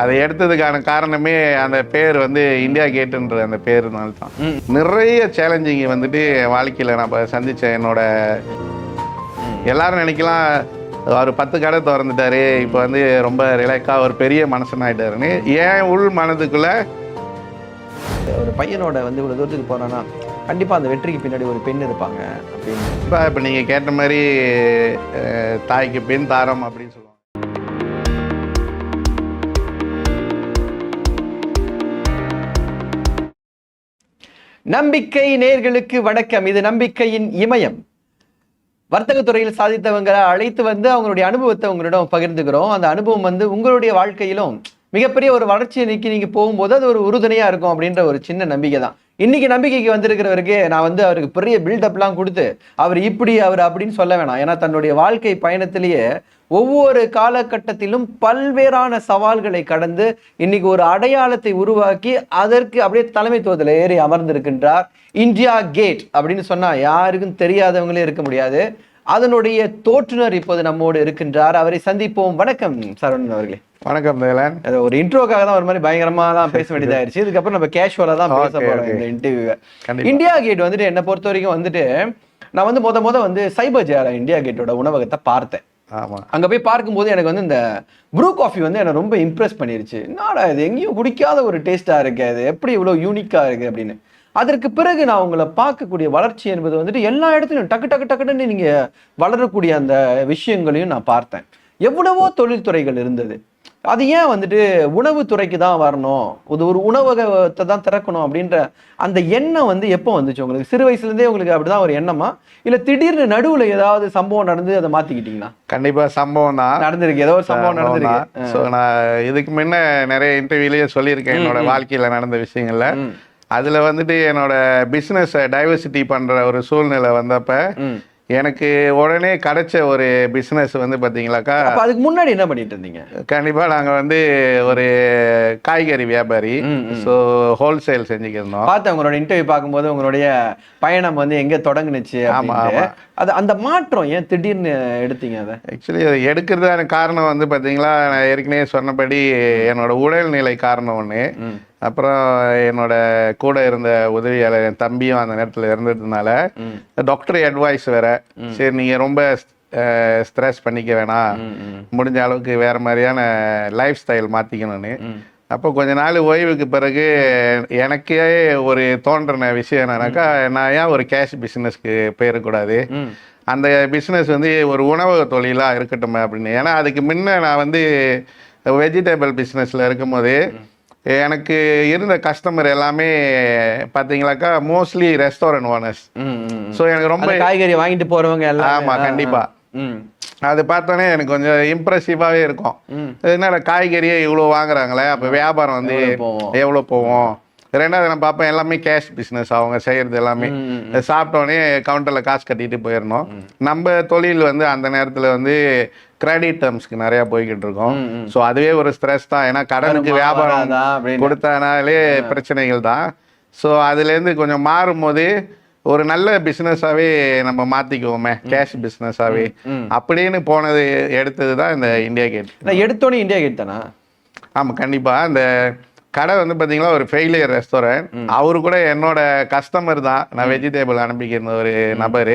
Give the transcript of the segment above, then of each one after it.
அதை எடுத்ததுக்கான காரணமே அந்த பேர் வந்து இந்தியா கேட்டுன்ற அந்த பேருனால தான். நிறைய சேலஞ்சிங் வந்துட்டு வாழ்க்கையில் நம்ம சந்திச்ச என்னோட எல்லாரும் நினைக்கலாம் அவர் 10 கடை திறந்துட்டாரு, இப்போ வந்து ரொம்ப ரிலாக்ஸாக ஒரு பெரிய மனுஷன் ஆகிட்டாருன்னு. ஏன் உள் மனதுக்குள்ள ஒரு பையனோட வந்து இவ்வளோ தூரத்துக்கு போகிறான்னா கண்டிப்பாக அந்த வெற்றிக்கு பின்னாடி ஒரு பெண் இருப்பாங்க அப்படின்னு. இப்போ நீங்கள் கேட்ட மாதிரி தாய்க்கு பெண் தாரம் அப்படின்னு சொல்லுவாங்க. நம்பிக்கை நேயர்களுக்கு வணக்கம். இது நம்பிக்கையின் இமயம். வர்த்தகத்துறையில் சாதித்தவங்களை அழைத்து வந்து அவங்களுடைய அனுபவத்தை உங்களிடம் பகிர்ந்துக்கிறோம். அந்த அனுபவம் வந்து உங்களுடைய வாழ்க்கையிலும் மிகப்பெரிய ஒரு வளர்ச்சியை நோக்கி நீங்க போகும்போது அது ஒரு உறுதுணையா இருக்கும் அப்படின்ற ஒரு சின்ன நம்பிக்கை தான். இன்னைக்கு நம்பிக்கைக்கு வந்திருக்கிறவருக்கு நான் வந்து அவருக்கு பெரிய பில்டப்லாம் கொடுத்து அவர் இப்படி அவர் அப்படின்னு சொல்ல வேணாம். ஏன்னா தன்னுடைய வாழ்க்கை பயணத்திலேயே ஒவ்வொரு காலகட்டத்திலும் பல்வேறான சவால்களை கடந்து இன்னைக்கு ஒரு அடையாளத்தை உருவாக்கி அதற்கு அப்படியே தலைமைத்துவத்தில் ஏறி அமர்ந்திருக்கின்றார். இந்தியா கேட் அப்படின்னு சொன்னா யாருக்கும் தெரியாதவங்களே இருக்க முடியாது. அதனுடைய தோற்றுனர் இப்போது நம்மோடு இருக்கின்றார். அவரை சந்திப்போம். வணக்கம் சரவணன் அவர்களே. வணக்கம் தேலன். ஒரு இன்ட்ரோக்காக தான் ஒரு மாதிரி பயங்கரமா தான் பேச வேண்டியதாயிருச்சு. இதுக்கப்புறம் நம்ம கேஷுவலா தான் பேச போறோம் இந்த இன்டர்வியூவை. இந்தியா கேட் வந்துட்டு என்னை பொறுத்த வரைக்கும் வந்துட்டு நான் வந்து முத வந்து சைபர் ஜேரா இந்தியா கேட்டோட உணவகத்தை பார்த்தேன். அங்க போய் பார்க்கும்போது எனக்கு வந்து இந்த ப்ரூ காஃபி வந்து எனக்கு ரொம்ப இம்ப்ரெஸ் பண்ணிருச்சு. என்னடா இது எங்கேயும் குடிக்காத ஒரு டேஸ்டா இருக்கு, அது எப்படி இவ்வளவு யூனிக்கா இருக்கு அப்படின்னு. அதற்கு பிறகு நான் உங்களை பார்க்கக்கூடிய வளர்ச்சி என்பது வந்துட்டு எல்லா இடத்துலையும் டக்குன்னு நீங்க வளரக்கூடிய அந்த விஷயங்களையும் நான் பார்த்தேன். எவ்வளவோ தொழில்துறைகள் இருந்தது. அது ஏன் வந்துட்டு உணவுத்துறைக்கு தான் வரணும், ஒரு உணவகத்தை தான் திறக்கணும் அப்படின்ற அந்த எண்ணம் வந்து எப்போ வந்துச்சு உங்களுக்கு? சிறு வயசுல இருந்தே உங்களுக்கு அப்படிதான் ஒரு எண்ணமா, இல்ல திடீர்னு நடுவுல ஏதாவது சம்பவம் நடந்து அதை மாத்திக்கிட்டீங்களா? கண்டிப்பா சம்பவம் தான் நடந்திருக்கு. ஏதோ ஒரு சம்பவம் நடந்திருக்கு. ஸோ நான் இதுக்கு முன்ன நிறைய இன்டர்வியூலயே சொல்லியிருக்கேன் என்னோட வாழ்க்கையில நடந்த விஷயங்கள்ல. அதுல வந்துட்டு என்னோட பிசினஸ் டைவர்சிட்டி பண்ற ஒரு சூழ்நிலை வந்தப்ப எனக்கு உடனே கிடைச்ச ஒரு பிஸ்னஸ் வந்து பார்த்தீங்களாக்கா. அதுக்கு முன்னாடி என்ன பண்ணிட்டு இருந்தீங்க? கண்டிப்பாக நாங்கள் வந்து ஒரு காய்கறி வியாபாரி. ஸோ ஹோல்சேல் செஞ்சுக்கிருந்தோம். பார்த்தேன் உங்களோட இன்டர்வியூ பார்க்கும்போது உங்களுடைய பயணம் வந்து எங்கே தொடங்குனுச்சு. ஆமாம். அது அந்த மாற்றம் ஏன் திடீர்னு எடுத்தீங்க? அதை ஆக்சுவலி அது எடுக்கிறதான காரணம் வந்து பார்த்தீங்களா, நான் ஏற்கனவே சொன்னபடி என்னோட உடல்நிலை காரணம் ஒன்று, அப்புறம் என்னோட கூட இருந்த உதவியாளர் என் தம்பியும் அந்த நேரத்தில் இருந்ததுனால டாக்டர் அட்வைஸ் வேற, சரி நீங்கள் ரொம்ப ஸ்ட்ரெஸ் பண்ணிக்க வேணாம், முடிஞ்ச அளவுக்கு வேற மாதிரியான லைஃப் ஸ்டைல் மாற்றிக்கணும்னு. அப்போ கொஞ்ச நாள் ஓய்வுக்கு பிறகு எனக்கே ஒரு தோன்றின விஷயம் என்னன்னாக்கா, நான் ஏன் ஒரு கேஷ் பிஸ்னஸ்க்கு போயிடக்கூடாது, அந்த பிஸ்னஸ் வந்து ஒரு உணவக தொழிலாக இருக்கட்டும் அப்படின்னு. ஏன்னா அதுக்கு முன்ன நான் வந்து வெஜிடபிள் பிஸ்னஸில் இருக்கும்போது எனக்கு இருந்த கஸ்டமர் எல்லாமே பார்த்தீங்களாக்கா மோஸ்ட்லி ரெஸ்டாரண்ட் ஓனர்ஸ். ஸோ எனக்கு ரொம்ப காய்கறி வாங்கிட்டு போகிறவங்க எல்லாம். ஆமாம், கண்டிப்பாக. அது பார்த்தோன்னே எனக்கு கொஞ்சம் இம்ப்ரெசிவாகவே இருக்கும். என்னடா காய்கறியே இவ்வளோ வாங்குறாங்களே, அப்போ வியாபாரம் வந்து எவ்வளோ போவோம். ரெண்டாவது நான் பார்ப்பேன் எல்லாமே கேஷ் பிஸ்னஸ், அவங்க செய்கிறது எல்லாமே. சாப்பிட்டோடனே கவுண்டரில் காசு கட்டிட்டு போயிடணும். நம்ம தொழில் வந்து அந்த நேரத்தில் வந்து கிரெடிட் டேர்ம்ஸ்க்கு நிறையா போய்கிட்டு இருக்கோம். ஸோ அதுவே ஒரு ஸ்ட்ரெஸ் தான். ஏன்னா கடனுக்கு வியாபாரம் கொடுத்தனாலே பிரச்சனைகள் தான். ஸோ அதுலேருந்து கொஞ்சம் மாறும்போது ஒரு நல்ல பிஸ்னஸாகவே நம்ம மாற்றிக்குவோமே, கேஷ் பிஸ்னஸாகவே அப்படின்னு போனது எடுத்தது தான் இந்த இந்தியா கேட். எடுத்தோன்னே இந்தியா கேட் தானா? ஆமாம், கண்டிப்பாக. அந்த கடை வந்து பார்த்தீங்களா ஒரு ஃபெயிலியர் ரெஸ்டாரண்ட். அவரு கூட என்னோட கஸ்டமர் தான். நான் வெஜிடபிள் அனுப்பிக்கிற ஒரு நபர்.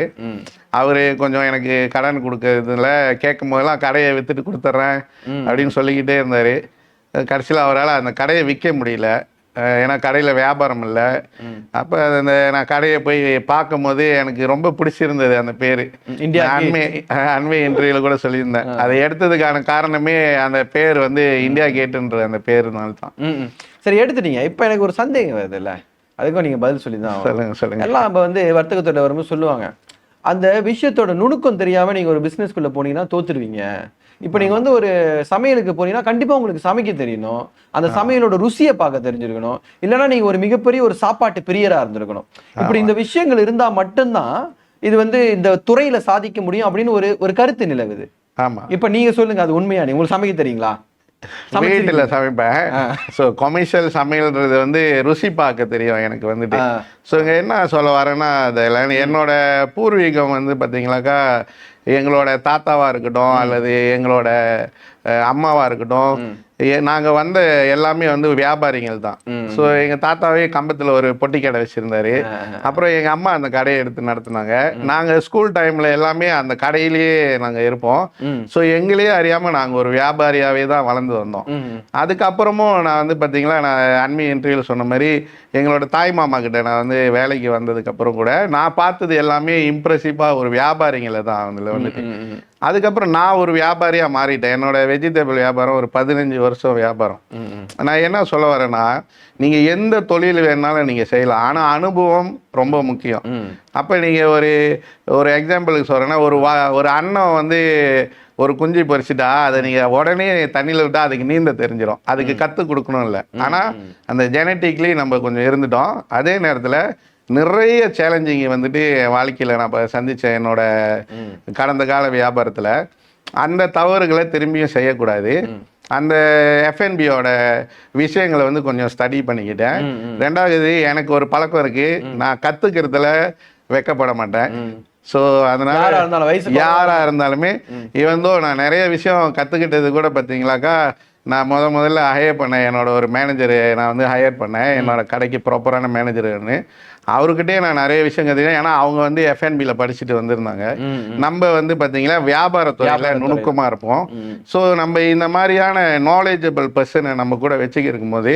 அவரு கொஞ்சம் எனக்கு கடன் கொடுக்கறதுல கேட்கும் போதெல்லாம் கடையை வித்துட்டு கொடுத்துட்றேன் அப்படின்னு சொல்லிக்கிட்டே இருந்தார். கடைசியில் அவரால் அந்த கடையை விற்க முடியல, ஏன்னா கடையில் வியாபாரம் இல்லை. அப்போ அந்த நான் கடையை போய் பார்க்கும் போது எனக்கு ரொம்ப பிடிச்சிருந்தது அந்த பேர். அண்மை இன்டர்வியூல கூட சொல்லியிருந்தேன். அதை எடுத்ததுக்கான காரணமே அந்த பேர் வந்து இந்தியா கேட்டுன்ற அந்த பேருனால தான். சரி, எடுத்துட்டீங்க. இப்போ எனக்கு ஒரு சந்தேகம் வருது இல்லை, அதுக்கும் நீங்கள் பதில் சொல்லி தான் சொல்லுங்க. எல்லாம் நம்ம வந்து வர்த்தகத்தோட வரும்போது சொல்லுவாங்க, அந்த விஷயத்தோட நுணுக்கம் தெரியாமல் நீங்கள் ஒரு பிஸ்னஸ்குள்ளே போனீங்கன்னா தோத்துருவீங்க. இப்போ நீங்கள் வந்து ஒரு சமையலுக்கு போனீங்கன்னா கண்டிப்பாக உங்களுக்கு சமைக்க தெரியணும், அந்த சமையலோட ருசியை பார்க்க தெரிஞ்சிருக்கணும், இல்லைன்னா நீங்கள் ஒரு மிகப்பெரிய ஒரு சாப்பாட்டு பிரியராக இருந்திருக்கணும். இப்படி இந்த விஷயங்கள் இருந்தால் மட்டும்தான் இது வந்து இந்த துறையில் சாதிக்க முடியும் அப்படின்னு ஒரு கருத்து நிலவுது. ஆமாம். இப்போ நீங்கள் சொல்லுங்கள், அது உண்மையா? உங்களுக்கு சமைக்க தெரியுங்களா? வீட்டில் சமைப்பேன். ஸோ கொமர்ஷியல் சமையல்ன்றது வந்து ருசி பார்க்க தெரியும் எனக்கு வந்துட்டு. ஸோ இங்கே என்ன சொல்ல வரேன்னா, அதில் என்னோட பூர்வீகம் வந்து பார்த்தீங்களாக்கா எங்களோட தாத்தாவாக இருக்கட்டும் அல்லது எங்களோட அம்மாவாக இருக்கட்டும் நாங்கள் வந்த எல்லாமே வந்து வியாபாரிகள் தான். ஸோ எங்கள் தாத்தாவே கம்பத்தில் ஒரு பொட்டி கடை வச்சுருந்தாரு. அப்புறம் எங்கள் அம்மா அந்த கடையை எடுத்து நடத்துனாங்க. நாங்கள் ஸ்கூல் டைமில் எல்லாமே அந்த கடையிலேயே நாங்கள் இருப்போம். ஸோ எங்களையே அறியாமல் நாங்கள் ஒரு வியாபாரியாகவே தான் வளர்ந்து வந்தோம். அதுக்கப்புறமும் நான் வந்து பார்த்தீங்களா, நான் அண்மை இன்டர்வியூவில் சொன்ன மாதிரி எங்களோட தாய் மாமா கிட்ட நான் வந்து வேலைக்கு வந்ததுக்கப்புறம் கூட நான் பார்த்தது எல்லாமே இம்ப்ரெசிவாக ஒரு வியாபாரிங்களை தான் அதில் வந்துட்டு. அதுக்கப்புறம் நான் ஒரு வியாபாரியாக மாறிட்டேன். என்னோட வெஜிடபிள் வியாபாரம் ஒரு 15 வருஷம் வியாபாரம். நான் என்ன சொல்ல வரேன்னா, நீங்கள் எந்த தொழில் வேணாலும் நீங்கள் செய்யலாம், ஆனால் அனுபவம் ரொம்ப முக்கியம். அப்போ நீங்கள் ஒரு எக்ஸாம்பிளுக்கு சொல்கிறேன்னா, ஒரு அண்ணன் வந்து ஒரு குஞ்சு பொறிச்சிட்டா அதை நீங்கள் உடனே தண்ணியில் விட்டால் அதுக்கு நீந்த தெரிஞ்சிடும். அதுக்கு கற்றுக் கொடுக்கணும் இல்லை. ஆனால் அந்த ஜெனட்டிக்லி நம்ம கொஞ்சம் இருந்துட்டோம். அதே நேரத்தில் நிறைய சேலஞ்சிங் வந்துட்டு என் வாழ்க்கையில் நான் இப்போ சந்தித்தேன். என்னோட கடந்த கால வியாபாரத்தில் அந்த தவறுகளை திரும்பியும் செய்யக்கூடாது. அந்த எஃப்என்பியோட விஷயங்களை வந்து கொஞ்சம் ஸ்டடி பண்ணிக்கிட்டேன். ரெண்டாவது, எனக்கு ஒரு பழக்கம் இருக்குது, நான் கற்றுக்கிறதுல வெக்கப்பட மாட்டேன். ஸோ அதனால யாராக இருந்தாலுமே இவந்தோ நான் நிறைய விஷயம் கற்றுக்கிட்டது கூட பார்த்தீங்களாக்கா, நான் முதல்ல ஹையர் பண்ணேன். என்னோட ஒரு மேனேஜரு நான் வந்து ஹையர் பண்ணேன், என்னோட கடைக்கு ப்ராப்பரான மேனேஜர்னு. அவர்கிட்டே நான் நிறைய விஷயம் கற்றுக்கிட்டேன். ஏன்னா அவங்க வந்து எஃப்என்பியில் படிச்சுட்டு வந்திருந்தாங்க. நம்ம வந்து பார்த்தீங்கன்னா வியாபாரத்துறையில் நுணுக்கமாக இருப்போம். ஸோ நம்ம இந்த மாதிரியான நாலேஜபிள் பர்சனை நம்ம கூட வச்சுக்கிருக்கும் போது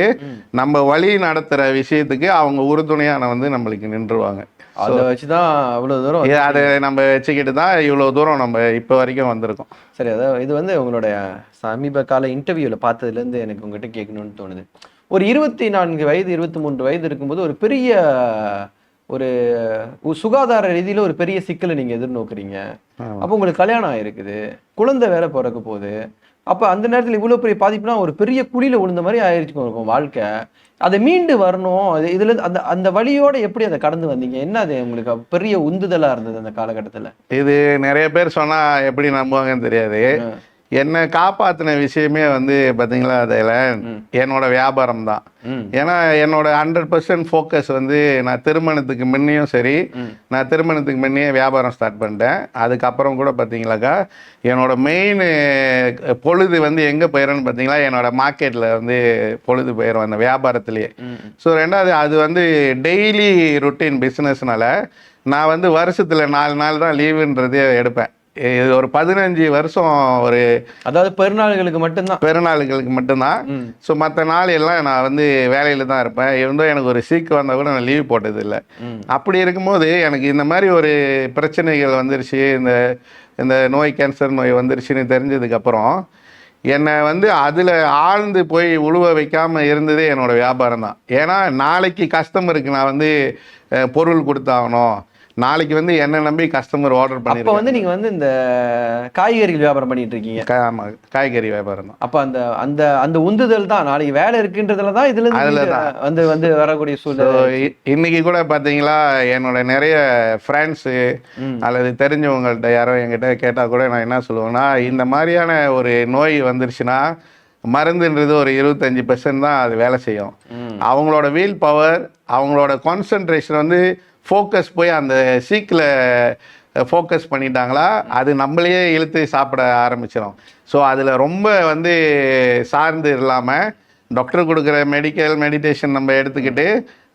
நம்ம வழி நடத்துகிற விஷயத்துக்கு அவங்க உறுதுணையான வந்து நம்மளுக்கு நின்றுவாங்க. அதை வச்சுதான் அவ்வளோ தூரம் அதை நம்ம வச்சுக்கிட்டு தான் இவ்வளோ தூரம் நம்ம இப்போ வரைக்கும் வந்திருக்கோம். சரி, அதாவது இது வந்து உங்களுடைய சமீப கால இன்டர்வியூவில் பார்த்ததுலேருந்து எனக்கு உங்ககிட்ட கேட்கணும்னு தோணுது. ஒரு 24 வயது 23 வயது இருக்கும்போது ஒரு பெரிய ஒரு சுகாதார ரீதியில் ஒரு பெரிய சிக்கலை நீங்கள் எதிர்நோக்குறீங்க. அப்போ உங்களுக்கு கல்யாணம் ஆயிருக்குது, குழந்தை வேற பிறக்க போகுது. அப்போ அந்த நேரத்தில் இவ்வளோ பெரிய பாதிப்புனா ஒரு பெரிய குழியில் விழுந்த மாதிரி ஆயிடுச்சு இருக்கும் வாழ்க்கை. அதை மீண்டு வரணும். இதுல அந்த அந்த வழியோட எப்படி அதை கடந்து வந்தீங்க? என்ன அது உங்களுக்கு பெரிய உந்துதலா இருந்தது அந்த காலகட்டத்தில்? இது நிறைய பேர் சொன்னா எப்படி நம்புவாங்கன்னு தெரியாது. என்னை காப்பாற்றின விஷயமே வந்து பார்த்தீங்களா, அதில் என்னோட வியாபாரம் தான். ஏன்னா என்னோட 100% ஃபோக்கஸ் வந்து நான் திருமணத்துக்கு முன்னையும் சரி, நான் திருமணத்துக்கு முன்னையே வியாபாரம் ஸ்டார்ட் பண்ணிட்டேன். அதுக்கப்புறம் கூட பார்த்தீங்களாக்கா என்னோட மெயின் பொழுது வந்து எங்கே போயிடும்னு பார்த்தீங்களா, என்னோட மார்க்கெட்டில் வந்து பொழுது போயிடும் அந்த வியாபாரத்துலேயே. ஸோ ரெண்டாவது, அது வந்து டெய்லி ருட்டீன் பிஸ்னஸ்னால நான் வந்து வருஷத்தில் 4 நாள் தான் லீவுன்றதே எடுப்பேன். இது ஒரு 15 வருஷம் ஒரு, அதாவது பெருநாளுகளுக்கு மட்டும்தான். ஸோ மற்ற நாள் எல்லாம் நான் வந்து வேலையில் தான் இருப்பேன். இருந்தும் எனக்கு ஒரு சீக்கு வந்தால் கூட நான் லீவ் போட்டது இல்லை. அப்படி இருக்கும்போது எனக்கு இந்த மாதிரி ஒரு பிரச்சனைகள் வந்துருச்சு, இந்த நோய், கேன்சர் நோய் வந்துருச்சுன்னு தெரிஞ்சதுக்கப்புறம் என்னை வந்து அதில் ஆழ்ந்து போய் உழுவ வைக்காமல் இருந்ததே என்னோடய வியாபாரம் தான். ஏன்னா நாளைக்கு கஸ்டமருக்கு நான் வந்து பொருள் கொடுத்தாகணும், நாளைக்கு வந்து என்ன நம்பி கஸ்டமர் ஆர்டர் பண்ணி. அப்போ வந்து நீங்கள் வந்து இந்த காய்கறிகள் வியாபாரம் பண்ணிட்டு இருக்கீங்க. ஆமாம், காய்கறி வியாபாரம் தான். அப்போ அந்த அந்த அந்த உந்துதல் தான் நாளைக்கு வேலை இருக்குன்றதுல தான் இதில் வந்து வரக்கூடிய சூழ்நிலை. இன்னைக்கு கூட பார்த்தீங்களா, என்னோட நிறைய ஃப்ரெண்ட்ஸு அல்லது தெரிஞ்சவங்கள்ட்ட யாரோ என்கிட்ட கேட்டால் கூட நான் என்ன சொல்லுவேன்னா, இந்த மாதிரியான ஒரு நோய் வந்துருச்சுன்னா மருந்துன்றது ஒரு 25% தான் அது வேலை செய்யும். அவங்களோட வீல் பவர், அவங்களோட கான்சன்ட்ரேஷன் வந்து ஃபோக்கஸ் போய் அந்த சீக்கில் ஃபோக்கஸ் பண்ணிட்டாங்களா, அது நம்மளையே இழுத்து சாப்பிட ஆரம்பிச்சிடும். ஸோ அதில் ரொம்ப வந்து சார்ந்து இல்லாமல் டாக்டர் கொடுக்குற மெடிடேஷன் நம்ம எடுத்துக்கிட்டு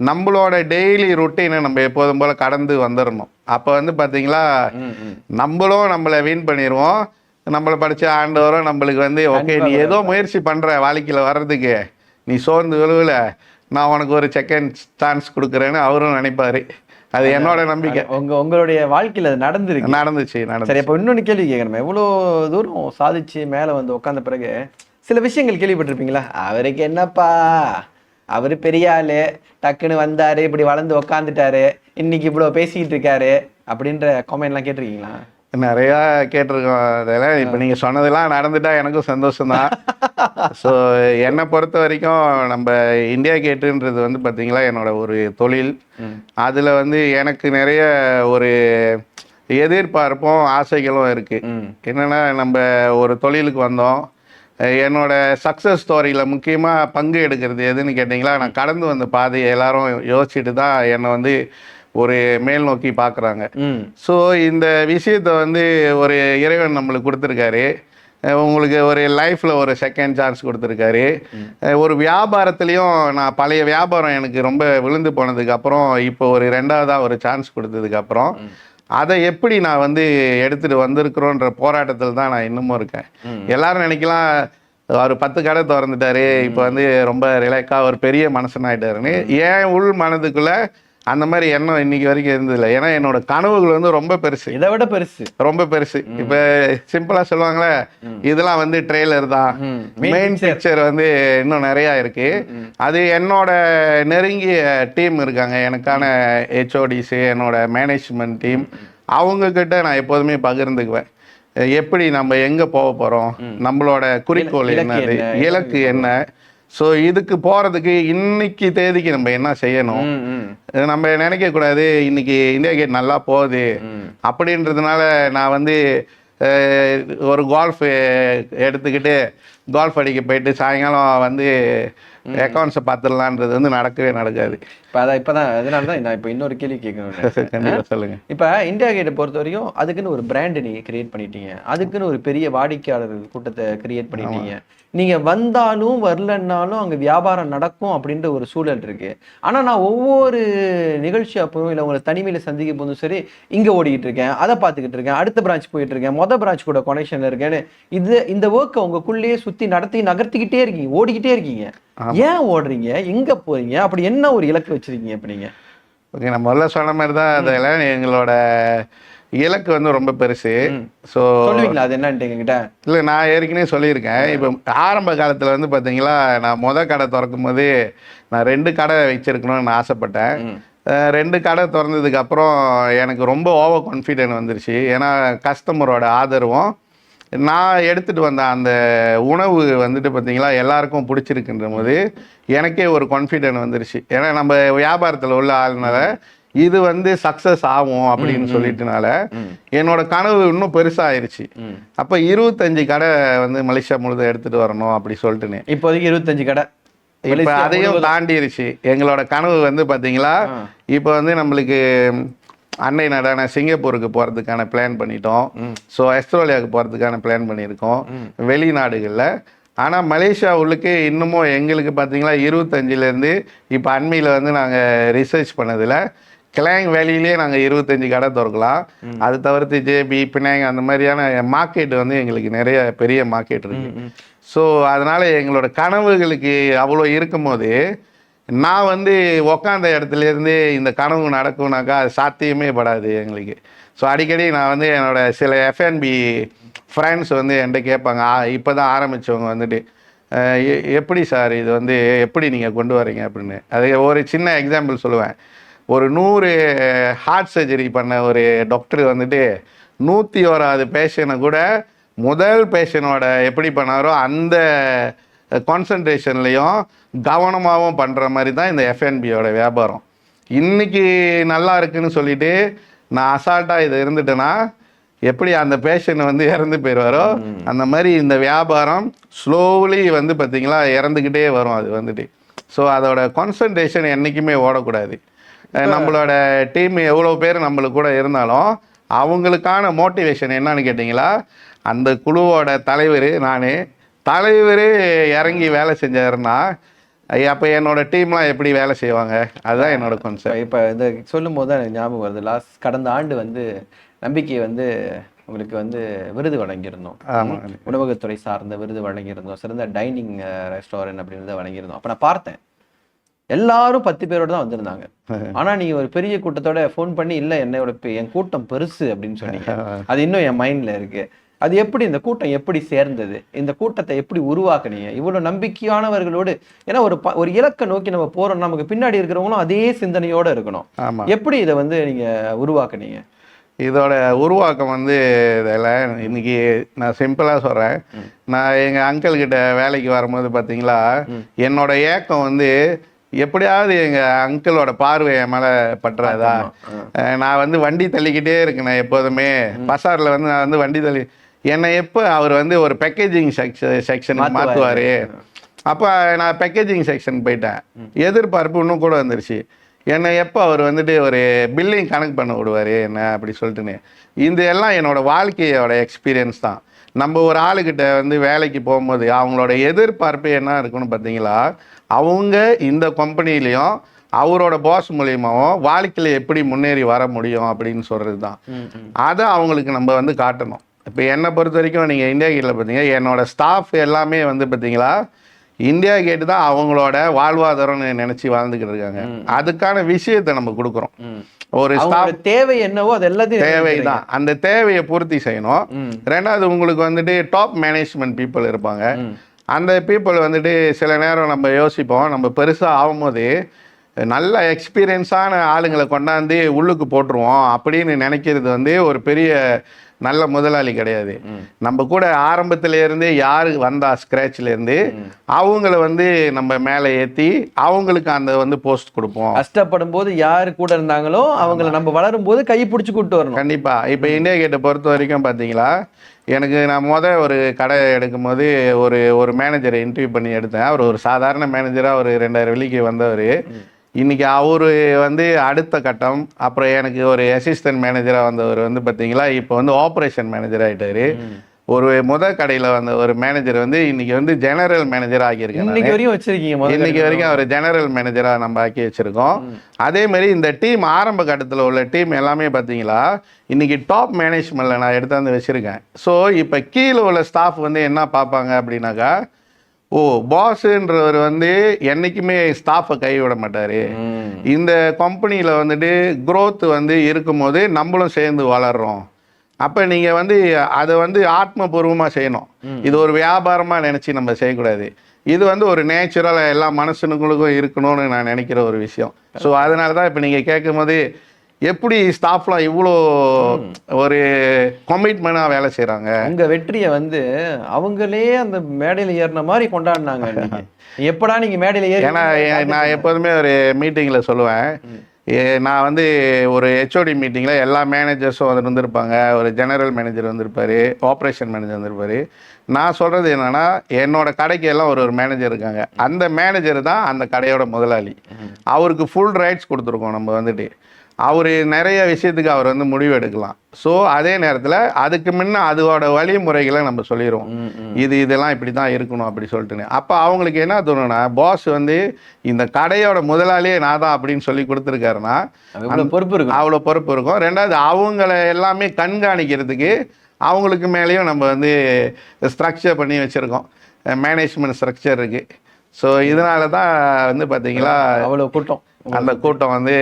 நம்மளோட டெய்லி ரொட்டீனை நம்ம எப்போதும் போல் கடந்து வந்துடணும். அப்போ வந்து பார்த்தீங்களா, நம்மளும் நம்மளை வீண் பண்ணிடுவோம். நம்மளை படித்த ஆண்டவரும் நம்மளுக்கு வந்து ஓகே, நீ ஏதோ முயற்சி பண்ணுற வாழ்க்கையில் வர்றதுக்கு, நீ சோர்ந்து விழுவில், நான் உனக்கு ஒரு செகண்ட் சான்ஸ் கொடுக்குறேன்னு அவரும் நினைப்பாரு. அது என்னோட நம்பிக்கை. உங்களுடைய வாழ்க்கையில் அது நடந்துச்சு. சரி, அப்போ இன்னொன்று கேள்வி கேட்கணும். எவ்வளோ தூரம் சாதிச்சு மேலே வந்து உட்காந்த பிறகு சில விஷயங்கள் கேள்விப்பட்டிருப்பீங்களா? அவருக்கு என்னப்பா, அவர் பெரிய ஆளு, டக்குன்னு வந்தாரு, இப்படி வளர்ந்து உக்காந்துட்டாரு, இன்னைக்கு இவ்வளோ பேசிக்கிட்டு இருக்காரு அப்படின்ற காமெண்ட்லாம் கேட்டிருக்கீங்களா? நிறையா கேட்டிருக்கோம். அதெல்லாம் இப்போ நீங்கள் சொன்னதெல்லாம் நடந்துட்டா எனக்கும் சந்தோஷம்தான். ஸோ என்னை பொறுத்த வரைக்கும் நம்ம இந்தியா கேட்டுன்றது வந்து பார்த்தீங்களா என்னோட ஒரு தொழில். அதில் வந்து எனக்கு நிறைய ஒரு எதிர்பார்ப்பும் ஆசைகளும் இருக்குது. என்னென்னா, நம்ம ஒரு தொழிலுக்கு வந்தோம். என்னோட சக்ஸஸ் ஸ்டோரியில் முக்கியமாக பங்கு எடுக்கிறது எதுன்னு கேட்டிங்களா, நான் கடந்து வந்த பாதையை எல்லாரும் யோசிச்சுட்டு தான் என்னை வந்து ஒரு மேல் நோக்கி பார்க்குறாங்க. ஸோ இந்த விஷயத்தை வந்து ஒரு இறைவன் நம்மளுக்கு கொடுத்துருக்காரு. உங்களுக்கு ஒரு லைஃப்பில் ஒரு செகண்ட் சான்ஸ் கொடுத்துருக்காரு. ஒரு வியாபாரத்துலேயும் நான் பழைய வியாபாரம் எனக்கு ரொம்ப விழுந்து போனதுக்கப்புறம் இப்போ ஒரு 2வதாக ஒரு சான்ஸ் கொடுத்ததுக்கப்புறம் அதை எப்படி நான் வந்து எடுத்துகிட்டு வந்திருக்கிறோன்ற போராட்டத்தில் தான் நான் இன்னமும் இருக்கேன். எல்லாரும் நினைக்கலாம் அவர் 10 கடை திறந்துட்டாரு, இப்போ வந்து ரொம்ப ரிலாக்ஸாக ஒரு பெரிய மனுஷன் ஆகிட்டாருன்னு. ஏன் உள் மனதுக்குள்ளே அந்த மாதிரி எண்ணம் இன்னைக்கு வரைக்கும் இருந்ததில்லை. ஏன்னா என்னோட கனவுகள் வந்து ரொம்ப பெருசு, இதை விட பெருசு, ரொம்ப பெருசு. இப்ப சிம்பிளா சொல்லுவாங்களே, இதெல்லாம் வந்து ட்ரெய்லர் தான், மெயின் பிக்சர் வந்து இன்னும் நிறைய இருக்கு. அது என்னோட நெருங்கிய டீம் இருக்காங்க, எனக்கான HODs, என்னோட மேனேஜ்மெண்ட் டீம், அவங்க கிட்ட நான் எப்போதுமே பகிர்ந்துக்குவேன். எப்படி நம்ம எங்க போக போறோம், நம்மளோட குறிக்கோள் என்னது, இலக்கு என்ன. ஸோ இதுக்கு போகிறதுக்கு இன்னைக்கு தேதிக்கு நம்ம என்ன செய்யணும். நம்ம நினைக்கக்கூடாது இன்னைக்கு இந்தியா கேட் நல்லா போகுது அப்படின்றதுனால நான் வந்து ஒரு கோல்ஃப் எடுத்துக்கிட்டு கோல்ஃப் அடிக்க போயிட்டு சாயங்காலம் வந்து அக்கௌண்ட்ஸை பார்த்துடலான்றது வந்து நடக்கவே நடக்காது. இப்போதான் அதனால தான் நான் இப்போ இன்னொரு கேள்வி கேட்கணும். கண்டிப்பாக சொல்லுங்கள். இப்போ இந்தியா கேட்டை பொறுத்த வரைக்கும் அதுக்குன்னு ஒரு பிராண்டு நீங்கள் கிரியேட் பண்ணிட்டீங்க, அதுக்குன்னு ஒரு பெரிய வாடிக்கையாளர் கூட்டத்தை கிரியேட் பண்ணிட்டீங்க. நீங்கள் வந்தாலும் வரலன்னாலும் அங்கே வியாபாரம் நடக்கும் அப்படின்ற ஒரு சூழல் இருக்கு. ஆனால் நான் ஒவ்வொரு நிகழ்ச்சி அப்பவும் இல்லை உங்களை தனிமையில் சந்திக்க போதும் சரி, இங்கே ஓடிக்கிட்டு இருக்கேன், அதை பார்த்துக்கிட்டு இருக்கேன், அடுத்த பிரான்ச் போயிட்டு இருக்கேன், மொதல் பிரான்ச் கூட கனெக்ஷனில் இருக்கேன்னு இந்த ஒர்க்கை உங்களுக்குள்ளேயே சுற்றி நகர்த்திக்கிட்டே இருக்கீங்க, ஓடிக்கிட்டே இருக்கீங்க. ஏன் ஓடுறீங்க, எங்கே போறீங்க, அப்படி என்ன ஒரு இலக்கு வச்சிருக்கீங்க இப்போ நீங்கள்? ஓகே, நான் முதல்ல சொன்ன மாதிரி தான் அதில் எங்களோட இலக்கு வந்து ரொம்ப பெருசு. ஸோ சொல்லுவீங்களா அது என்னன்ட்டு எங்ககிட்ட? இல்லை, நான் ஏற்கனவே சொல்லியிருக்கேன். இப்போ ஆரம்ப காலத்தில் வந்து பார்த்தீங்களா, நான் கடை திறக்கும் போது நான் 2 கடை வச்சிருக்கணும்னு நான் ஆசைப்பட்டேன். 2 கடை திறந்ததுக்கப்புறம் எனக்கு ரொம்ப ஓவர் கான்ஃபிடென்ட் வந்துருச்சு. ஏன்னா கஸ்டமரோட ஆதரவும் நான் எடுத்துகிட்டு வந்த அந்த உணவு வந்துட்டு பார்த்தீங்களா எல்லாருக்கும் பிடிச்சிருக்குன்ற போது எனக்கே ஒரு கான்ஃபிடென்ட் வந்துருச்சு. ஏன்னா நம்ம வியாபாரத்தில் உள்ள ஆளுனால இது வந்து சக்ஸஸ் ஆகும் அப்படின்னு சொல்லிட்டுனால என்னோட கனவு இன்னும் பெருசாயிருச்சு. அப்போ 25 கடை வந்து மலேசியா முழுதும் எடுத்துகிட்டு வரணும் அப்படி சொல்லிட்டுனே. இப்போதைக்கு 25 கடை, இப்போ அதையும் தாண்டிருச்சு. எங்களோட கனவு வந்து பார்த்தீங்களா இப்போ வந்து நம்மளுக்கு அன்னை நாடான சிங்கப்பூருக்கு போகிறதுக்கான பிளான் பண்ணிட்டோம். ஸோ ஆஸ்திரேலியாவுக்கு போகிறதுக்கான பிளான் பண்ணியிருக்கோம் வெளிநாடுகளில். ஆனால் மலேசியா உள்ளுக்கு இன்னமும் எங்களுக்கு பார்த்தீங்களா 25லேருந்து இப்போ அண்மையில் வந்து நாங்கள் ரிசர்ச் பண்ணதில் கிளாங் வேலியிலே நாங்கள் 25 கடை திறக்கலாம். அது தவிர்த்து ஜேபி, பினாங் அந்த மாதிரியான மார்க்கெட் வந்து எங்களுக்கு நிறைய பெரிய மார்க்கெட் இருக்கு. ஸோ அதனால் எங்களோட கனவுகளுக்கு அவ்வளோ இருக்கும்போது நான் வந்து உக்காந்த இடத்துலேருந்து இந்த கனவு நடக்கும்னாக்கா அது சாத்தியமே படாது எங்களுக்கு. ஸோ அடிக்கடி நான் வந்து என்னோட சில F&B ஃப்ரெண்ட்ஸ் வந்து என்கிட்ட கேட்பாங்க, இப்போ தான் ஆரம்பித்தவங்க வந்துட்டு, எப்படி சார் இது வந்து எப்படி நீங்கள் கொண்டு வரீங்க அப்படின்னு. அது ஒரு சின்ன எக்ஸாம்பிள் சொல்லுவேன். ஒரு 100 ஹார்ட் சர்ஜரி பண்ண ஒரு டாக்டர் வந்துட்டு 101வது பேஷண்ட்டை கூட முதல் பேஷண்டோட எப்படி பண்ணாரோ அந்த கான்சன்ட்ரேஷன்லையும் கவனமாகவும் பண்ணுற மாதிரி தான் இந்த F&Bயோட வியாபாரம். இன்றைக்கி நல்லா இருக்குன்னு சொல்லிட்டு நான் அசால்ட்டாக இது இருந்துட்டேன்னா எப்படி அந்த பேஷண்ட் வந்து இறந்து போயிடுவாரோ அந்த மாதிரி இந்த வியாபாரம் ஸ்லோலி வந்து பார்த்திங்களா இறந்துக்கிட்டே வரும் அது வந்துட்டு. ஸோ அதோட கான்சன்ட்ரேஷன் என்றைக்குமே ஓடக்கூடாது. நம்மளோட டீம் எவ்வளோ பேர் நம்மளுக்கு கூட இருந்தாலும் அவங்களுக்கான மோட்டிவேஷன் என்னன்னு கேட்டிங்களா, அந்த குழுவோட தலைவர் இறங்கி வேலை செஞ்சாருன்னா அப்போ என்னோட டீம்லாம் எப்படி வேலை செய்வாங்க, அதுதான் என்னோட கான்செப்ட். இப்போ இந்த சொல்லும் போது தான் எனக்கு ஞாபகம் வருது, கடந்த ஆண்டு வந்து நம்பிக்கையை வந்து உங்களுக்கு வந்து விருது வழங்கியிருந்தோம். உணவகத்துறை சார்ந்த விருது வழங்கியிருந்தோம், சிறந்த டைனிங் ரெஸ்டாரண்ட் அப்படின்றத வழங்கியிருந்தோம். அப்போ நான் பார்த்தேன் எல்லாரும் 10 பேரோட தான் வந்திருந்தாங்க. ஆனா நீங்க ஒரு பெரிய கூட்டத்தோட ஃபோன் பண்ணி இல்ல என் கூட்டம் பெருசு அப்படின்னு சொன்னீங்க. அது இன்னும் என் மைண்ட்ல இருக்கு. அது எப்படி, இந்த கூட்டம் எப்படி சேர்ந்தது, இந்த கூட்டத்தை எப்படி உருவாக்குனீங்க இவ்வளவு நம்பிக்கையானவர்களோடு? ஏன்னா ஒரு இலக்கை நோக்கி நம்ம போறோம், நமக்கு பின்னாடி இருக்கிறவங்களும் அதே சிந்தனையோட இருக்கணும். எப்படி இதை வந்து நீங்க உருவாக்குனீங்க? இதோட உருவாக்கம் வந்து இதில் இன்னைக்கு நான் சிம்பிளாக சொல்கிறேன். நான் எங்கள் அங்கிள் கிட்ட வேலைக்கு வரும்போது பார்த்தீங்களா என்னோட ஏக்கம் வந்து எப்படியாவது எங்கள் அங்கிளோட பார்வை என் மேலே பட்டுறாதா. நான் வந்து வண்டி தள்ளிக்கிட்டே இருக்கேன் எப்போதுமே. பசாரில் வந்து நான் வந்து வண்டி தள்ளி என்னை எப்போ அவர் வந்து ஒரு பேக்கேஜிங் செக்ஷனுக்கு மாற்றுவார். அப்போ நான் பேக்கேஜிங் செக்ஷன் போயிட்டேன். எதிர்பார்ப்பு இன்னும் கூட வந்துருச்சு. என்னை எப்போ அவர் வந்துட்டு ஒரு பில்லிங் கனெக்ட் பண்ண விடுவார் என்ன அப்படி சொல்லிட்டுன்னு. இது எல்லாம் என்னோடய வாழ்க்கையோட எக்ஸ்பீரியன்ஸ் தான். நம்ம ஒரு ஆளுகிட்ட வந்து வேலைக்கு போகும்போது அவங்களோட எதிர்பார்ப்பு என்ன இருக்குன்னு பார்த்தீங்களா, அவங்க இந்த கம்பெனிலையும் அவரோட பாஸ் மூலியமாவும் வாழ்க்கையில் எப்படி முன்னேறி வர முடியும் அப்படின்னு சொல்கிறது தான். அதை அவங்களுக்கு நம்ம வந்து காட்டணும். இப்போ என்னை பொறுத்த வரைக்கும் நீங்கள் இந்தியா கேட்டில் பார்த்தீங்க, என்னோட ஸ்டாஃப் எல்லாமே வந்து பார்த்தீங்களா இந்தியா கேட்டு தான் அவங்களோட வாழ்வாதாரம்னு நினச்சி வாழ்ந்துக்கிட்டு இருக்காங்க. அதுக்கான விஷயத்தை நம்ம கொடுக்குறோம். ஒரு தேவை என்னவோ அது எல்லாத்தையும் தேவைதான், அந்த தேவையை பூர்த்தி செய்யணும். ரெண்டாவது உங்களுக்கு வந்துட்டு டாப் மேனேஜ்மெண்ட் பீப்புள் இருப்பாங்க. அந்த பீப்புள் வந்துட்டு சில நேரம் நம்ம யோசிப்போம், நம்ம பெருசாக ஆகும்போது நல்ல எக்ஸ்பீரியன்ஸான ஆளுங்களை கொண்டாந்து உள்ளுக்கு போட்டுருவோம் அப்படின்னு நினைக்கிறது வந்து ஒரு பெரிய நல்ல முதலாளி கிடையாது. நம்ம கூட ஆரம்பத்திலேருந்து யாரு வந்தா ஸ்க்ராட்ச்லேருந்து அவங்கள வந்து நம்ம மேலே ஏற்றி அவங்களுக்கு அந்த வந்து போஸ்ட் கொடுப்போம். கஷ்டப்படும் போது யாரு கூட இருந்தாங்களோ அவங்கள நம்ம வளரும் போது கை பிடிச்சி கூப்பிட்டு வரணும். கண்டிப்பாக. இப்போ இந்தியா கேட்டை பொறுத்த வரைக்கும் பார்த்தீங்களா, எனக்கு நான் ஒரு கடை எடுக்கும் போது ஒரு மேனேஜரை இன்டர்வியூ பண்ணி எடுத்தேன். அவர் ஒரு சாதாரண மேனேஜராக ஒரு 2000 வெள்ளிக்கு வந்தவர். இன்னைக்கு அவரு வந்து அடுத்த கட்டம், அப்புறம் எனக்கு ஒரு அசிஸ்டன்ட் மேனேஜராக வந்தவர் வந்து பார்த்தீங்களா இப்போ வந்து ஆப்ரேஷன் மேனேஜர் ஆகிட்டாரு. ஒரு கடையில் வந்த ஒரு மேனேஜர் வந்து இன்னைக்கு வந்து ஜெனரல் மேனேஜர் ஆகியிருக்கேன். இன்னைக்கு வரைக்கும் வச்சிருக்கீங்க. இன்னைக்கு வரைக்கும் அவர் ஜெனரல் மேனேஜராக நம்ம ஆக்கி வச்சிருக்கோம். அதே மாதிரி இந்த டீம் ஆரம்ப கட்டத்தில் உள்ள டீம் எல்லாமே பார்த்தீங்களா இன்னைக்கு டாப் மேனேஜ்மெண்ட்டில் நான் எடுத்தாந்து வச்சிருக்கேன். ஸோ இப்போ கீழே உள்ள ஸ்டாஃப் வந்து என்ன பார்ப்பாங்க அப்படின்னாக்கா, பாஸுன்றவர் வந்து என்னைக்குமே ஸ்டாஃபை கைவிட மாட்டார். இந்த கம்பெனியில் வந்துட்டு க்ரோத் வந்து இருக்கும்போது நம்மளும் சேர்ந்து வளர்றோம். அப்போ நீங்கள் வந்து அதை வந்து ஆத்மபூர்வமாக செய்யணும். இது ஒரு வியாபாரமாக நினச்சி நம்ம செய்யக்கூடாது. இது வந்து ஒரு நேச்சுரலாக எல்லா மனுஷனுங்களுக்கும் இருக்கணும்னு நான் நினைக்கிற ஒரு விஷயம். ஸோ அதனால தான் இப்போ நீங்கள் கேட்கும் போது எப்படி ஸ்டாஃப்லாம் இவ்வளோ ஒரு கமிட்மெண்ட்டாக வேலை செய்கிறாங்க. உங்கள் வெற்றியை வந்து அவங்களே அந்த மேடையில் ஏறின மாதிரி கொண்டாடினாங்க. எப்படா நீங்கள் மேடையில் ஏறி, ஏன்னா நான் எப்போதுமே ஒரு மீட்டிங்கில் சொல்லுவேன், நான் வந்து ஒரு ஹெச்ஓடி மீட்டிங்கில் எல்லா மேனேஜர்ஸும் வந்து இருந்திருப்பாங்க. ஒரு ஜெனரல் மேனேஜர் வந்திருப்பார், ஆப்ரேஷன் மேனேஜர் வந்திருப்பார். நான் சொல்கிறது என்னென்னா, என்னோட கடைக்கு எல்லாம் ஒரு மேனேஜர் இருக்காங்க. அந்த மேனேஜர் தான் அந்த கடையோட முதலாளி. அவருக்கு ஃபுல் ரைட்ஸ் கொடுத்துருக்கோம். நம்ம வந்துட்டு அவர் நிறைய விஷயத்துக்கு அவர் வந்து முடிவு எடுக்கலாம். ஸோ அதே நேரத்தில் அதுக்கு முன்ன அதோட வழிமுறைகளை நம்ம சொல்லிடுவோம், இதெல்லாம் இப்படி தான் இருக்கணும் அப்படி சொல்லிட்டுன்னு. அப்போ அவங்களுக்கு என்ன தோணுன்னா, பாஸ் வந்து இந்த கடையோட முதலாளியே நான் தான் அப்படின்னு சொல்லி கொடுத்துருக்காருன்னா பொறுப்பு இருக்கும், அவ்வளோ பொறுப்பு இருக்கும். ரெண்டாவது அவங்கள எல்லாமே கண்காணிக்கிறதுக்கு அவங்களுக்கு மேலேயும் நம்ம வந்து ஸ்ட்ரக்சர் பண்ணி வச்சுருக்கோம், மேனேஜ்மெண்ட் ஸ்ட்ரக்சர் இருக்குது. ஸோ இதனால தான் வந்து பார்த்தீங்களா அவ்வளோ கூட்டம். அந்த கூட்டம் வந்து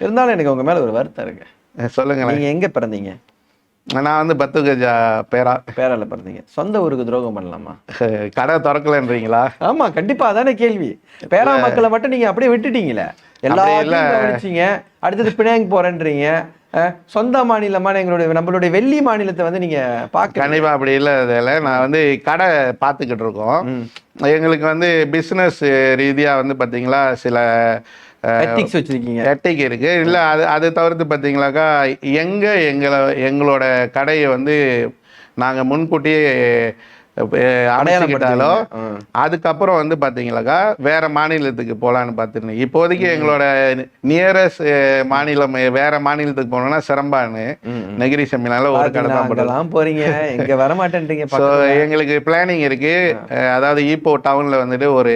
இருந்தாலும் எனக்கு உங்க மேல ஒரு வருத்தம் இருக்கு. சொல்லுங்களேன். நீங்க எங்க பிறந்தீங்க? நான் வந்து 10 கஜா பேரால பிறந்தீங்க. சொந்த ஊருக்கு துரோகம் பண்ணலாமா? கடை திறக்கலன்றீங்களா? ஆமா, கண்டிப்பா அதானே கேள்வி. பேரா மக்களை மட்டும் நீங்க அப்படியே விட்டுட்டீங்களே, எல்லாத்தையும் அடுத்தது பினாங் போறேன்றீங்க. சொந்த மாநிலமான நம்மளுடைய வெள்ளி மாநிலத்தை வந்து நீங்க பார்க்க கண்டிப்பா அப்படி இல்லை. நான் வந்து கடை பார்த்துக்கிட்டு இருக்கோம். எங்களுக்கு வந்து பிஸ்னஸ் ரீதியாக வந்து பார்த்தீங்களா சில எத்திக்ஸ் வச்சிருக்கீங்க, எத்திக் இருக்கு. இல்லை அது தவிர்த்து பார்த்தீங்களாக்கா எங்களோட கடையை வந்து நாங்கள் முன்கூட்டியே அடையாளப்பட்டாலும் அதுக்கப்புறம் வந்து பார்த்தீங்களாக்கா வேற மாநிலத்துக்கு போகலான்னு பார்த்துருந்தேன். இப்போதைக்கு எங்களோட நியரஸ்ட் மாநிலம் வேற மாநிலத்துக்கு போனோம்னா சிரம்பான்னு நெகிரி செம்மினால ஒரு கடை தான் போறீங்க, எங்க வர மாட்டேன்றீங்க. ஸோ எங்களுக்கு பிளானிங் இருக்கு. அதாவது ஈப்போ டவுன்ல வந்துட்டு ஒரு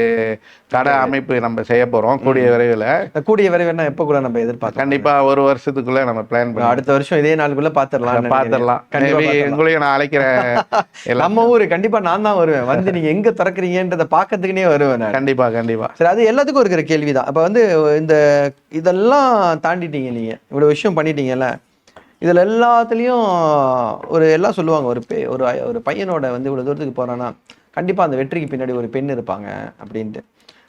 கடை அமைப்பு நம்ம செய்ய போறோம் கூடிய விரைவில். எப்போ கூட நம்ம எதிர்பார்க்கலாம்? கண்டிப்பா 1 வருஷத்துக்குள்ள நம்ம பிளான் பண்ணி அடுத்த வருஷம் இதே நாளுக்குள்ள பாத்துடலாம். உங்களையும் நான் அழைக்கிறேன். நம்ம ஊரு கண்டிப்பா நான் தான் வருவேன். வந்து நீங்க எங்க திறக்கிறீங்கன்றத பாக்கிறதுக்குனே வருவேன். கண்டிப்பா. சரி, அது எல்லாத்துக்கும் இருக்கிற கேள்விதான். அப்ப வந்து இதெல்லாம் தாண்டிட்டீங்க, நீங்க இவ்வளவு விஷயம் பண்ணிட்டீங்கல்ல, இதுல எல்லாத்துலயும் எல்லாம் சொல்லுவாங்க, ஒரு பையனோட வந்து இவ்வளவு தூரத்துக்கு போறான்னா கண்டிப்பா அந்த வெற்றிக்கு பின்னாடி ஒரு பெண் இருப்பாங்க அப்படின்ட்டு.